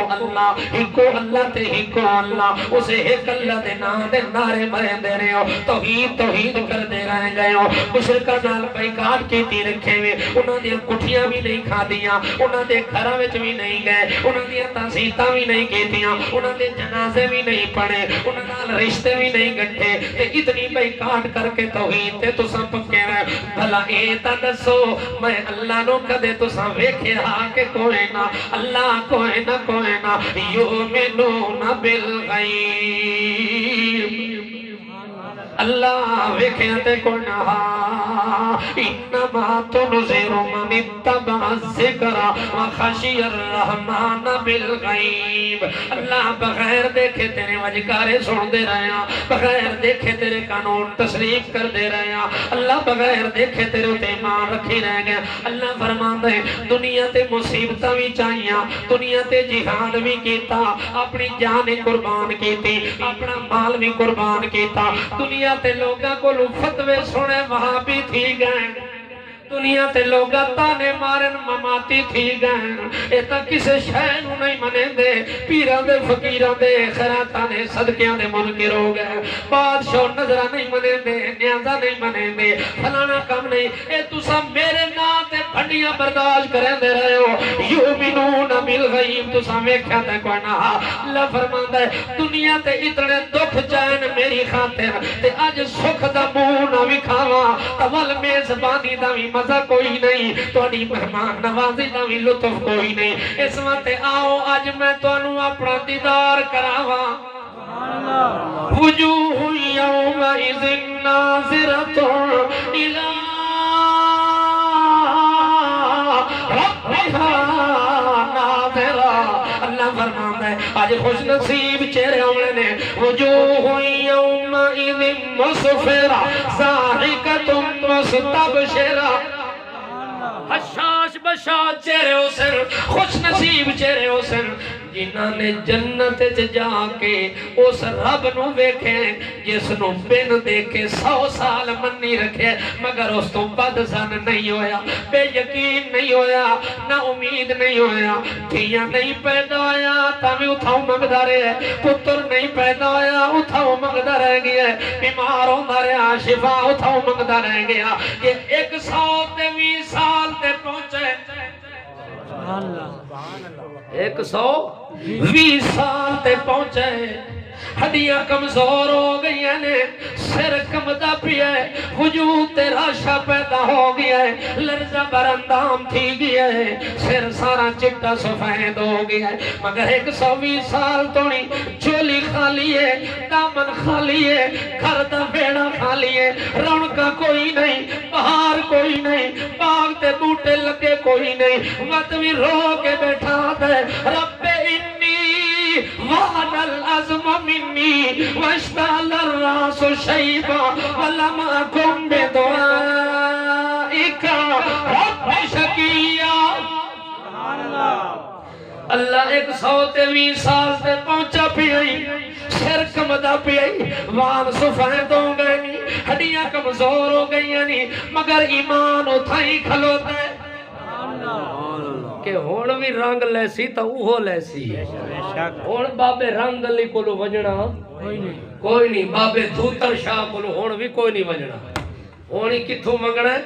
اللہ تے ہکو اللہ، اسے ایک اللہ دے نام دے نعرے مرے دے رہے ہو، توحید توحید کر دے رہے گئے ہو، مشرکہ نال بیکاٹ کیتی رکھے ہوئے، انہاں دی کٹھیاں بھی نہیں کھا دیاں، انہاں دے گھراں وچ بھی نہیں گئے، انہاں دی تعزیتاں بھی نہیں کیتیاں، انہاں دے جنازے بھی نہیں پڑھے، انہاں نال رشتے بھی نہیں گٹھے، تے اتنی بیکاٹ کر کے توحید تے تساں پکے رہے، بھلا اے تا دسو میں اللہ نو کدے تساں ویکھیا کہ کوئی نہ اللہ کوئی نہ یؤمنون بالغیب، اللہ ویکھیا تے کوئی نہ انما تنذر من اتبع الذکر وخشی الرحمن بالغیب، اللہ بغیر دیکھے تیرے وجکارے سن دے رہے ہیں، بغیر دیکھے تیرے قانون تسلیم کر دے رہے ہیں، اللہ بغیر دیکھے تیرے تے ایمان رکھی رہ گئے۔ اللہ فرماندا ہے دنیا تے مصیبتاں بھی چاہیاں، دنیا تے جہاد بھی کیتا، اپنی جان قربان کیتی، اپنا مال بھی قربان کیتا، دنیا تے لوگاں کو فتوے سنے وہاں بھی تھی گئے، دنیا تے لوگا تانے مارن مماتی تھی گئے، ایتا کسے شے نو نہیں منے دے، پیران دے فقیران دے خیراتاں دے صدقیاں دے منکر ہو گئے، بادشاہ نظرہ نہیں منے دے، نیازہ نہیں منے دے، فلانا کم نہیں، اے تسا میرے نا تے بھنڈیاں برداشت کریں دے رہے ہو، یؤمنون بالغیب تسا ویکھیا تے کوئی نہ۔ اللہ فرماندا ہے دنیا تے اتنے دکھ جائن میری خاطر تے اج سکھ دا منہ نہ وکھاواں، تول میزبانی دا بھی مزہ کوئی نہیں، توڑی مہمان نوازی دا بھی لطف کوئی نہیں، اس وقت آؤ آج میں توانو اپنا دیدار کراواں۔ وجوہ یومئذ ناظرۃ الی ربھا ناظرہ، اللہ فرماتا ہے آج خوش نصیب چہرے ہونے نے، وجوہ یومئذ مسفرہ ضاحکۃ مستبشرہ، حشاش بشاش چہرے حسن، خوش نصیب چہرے حسن، جنہاں نے جنت جا کے اس رب نو ویکھے جس نو بن دیکھے 100 سال منی رکھے مگر اس تو بد زن نہیں ہویا، بے یقین نہیں ہویا، نہ امید نہیں ہویا، دھیاں نہیں پیدا ہویا تاوی اتھاؤ منگدا رہے، پتر نہیں پیدا ہویا اتھاؤ منگدا رہ گیا، بیمار ہوندا رہا شفا اتھاؤ منگدا رہ گیا، کہ 120 سال تے پہنچے، 120 سال تے پہنچے، ہڈیاں کمزور ہو گئی نے، سر کمدا پیا ہے، وجود تے راشا پیدا ہو گیا ہے، لرزہ برندام تھی گیا ہے، سر سارا چٹا سفید ہو گیا ہے، مگر 120 سال تو نہیں، چولی خالی ہے، دامن خالی ہے، گھر دا بیڑا خالی ہے، رونقا کوئی نہیں، بہار کوئی نہیں، باغ تے بوٹے لگے کوئی نہیں، وقت بھی رو کے بیٹھا دے، رب انی وعد العظم منی واشتعل الراس شیبا ولم اکن بدعائک رب شقیا۔ اللہ 120 سال سے پہنچا پیائی، سر کمدا پیائی، وان سفید ہو گئے نہیں، ہڈیاں کمزور ہو گئی نہیں، مگر ایمان اتھائی کھلوتا ہے کہ ہون بھی رنگ لیسی تا اوہو لیسی ہے، ہون بابے رنگ علی کولو وجنا کوئی نہیں، بابے دھوتر شاہ کولو ہون بھی کوئی نہیں وجنا، ہونی کتھوں منگنا ہے؟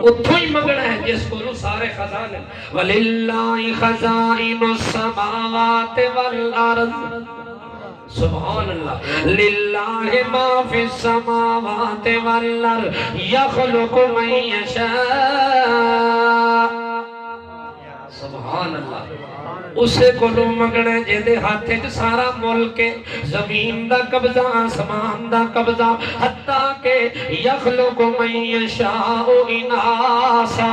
اتھوں ہی منگنا ہے جس کولو سارے خزانے۔ وَلِلَّهِ خَزَائِنُ السَّمَاوَاتِ وَالْأَرْضِ، سبحان اللہ، للہ ما فی السماوات والارض یخلق من یشاء، سبحان اللہ۔ اسے کو لو مگنے جے دے ہاتھے جو سارا ملک زمین دا قبضہ آسمان دا قبضہ، حتیٰ کہ یخلق من یشاء اناسا،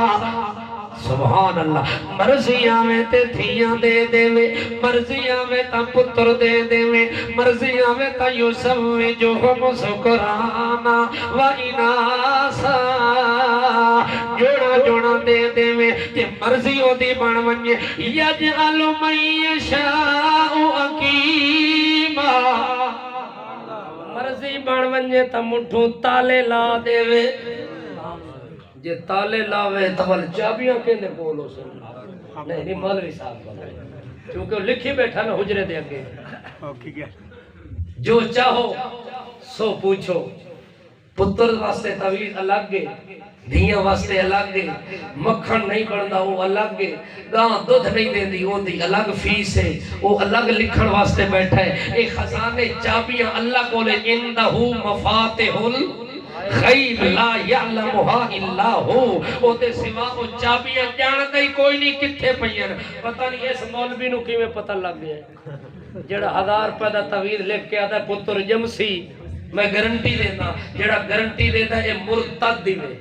سبحان اللہ۔ مرضیاں میں تے دھیاں دے دے وے، مرضیاں میں تا پتر دے دے وے، مرضیاں میں تا یوسوی جو ہم سکرانا و اناسا، جوڑا جوڑا دے دے وے تے مرضیوں دی بن ونجے، یجعل من یشاء عقیما، مرضی بن ونجے تا مٹھوں تالے لا دے وے، جے تالے لاوے تول چابیاں کہنے بولو سن، نہیں مولوی صاحب بولے، کیونکہ وہ لکھی بیٹھا نا حجرے دے اگے، جو چاہو سو پوچھو، پتر واسطے تعویذ الگ ہے، دھیاں واسطے الگ ہے، مکھن نہیں بڑھدا وہ الگ ہے، گاں دودھ نہیں دیندی وہ دی الگ فیس ہے، وہ الگ لکھن واسطے بیٹھا ہے، اے خزانے چابیاں اللہ کو لے اندہو مفاتح غیب لا یعلمها الا ہو، او دے سوا او چابیاں جانتا ہی کوئی نہیں کتھے پئین، پتہ نہیں اس مولوی نو کی میں پتہ لگ گیا ہے، جڑا 1000 پیدا تعویذ لکھ کے آتا ہے پتر جمسی، میں گارنٹی دینا، جڑا گارنٹی دیتا ہے مرتد دی میں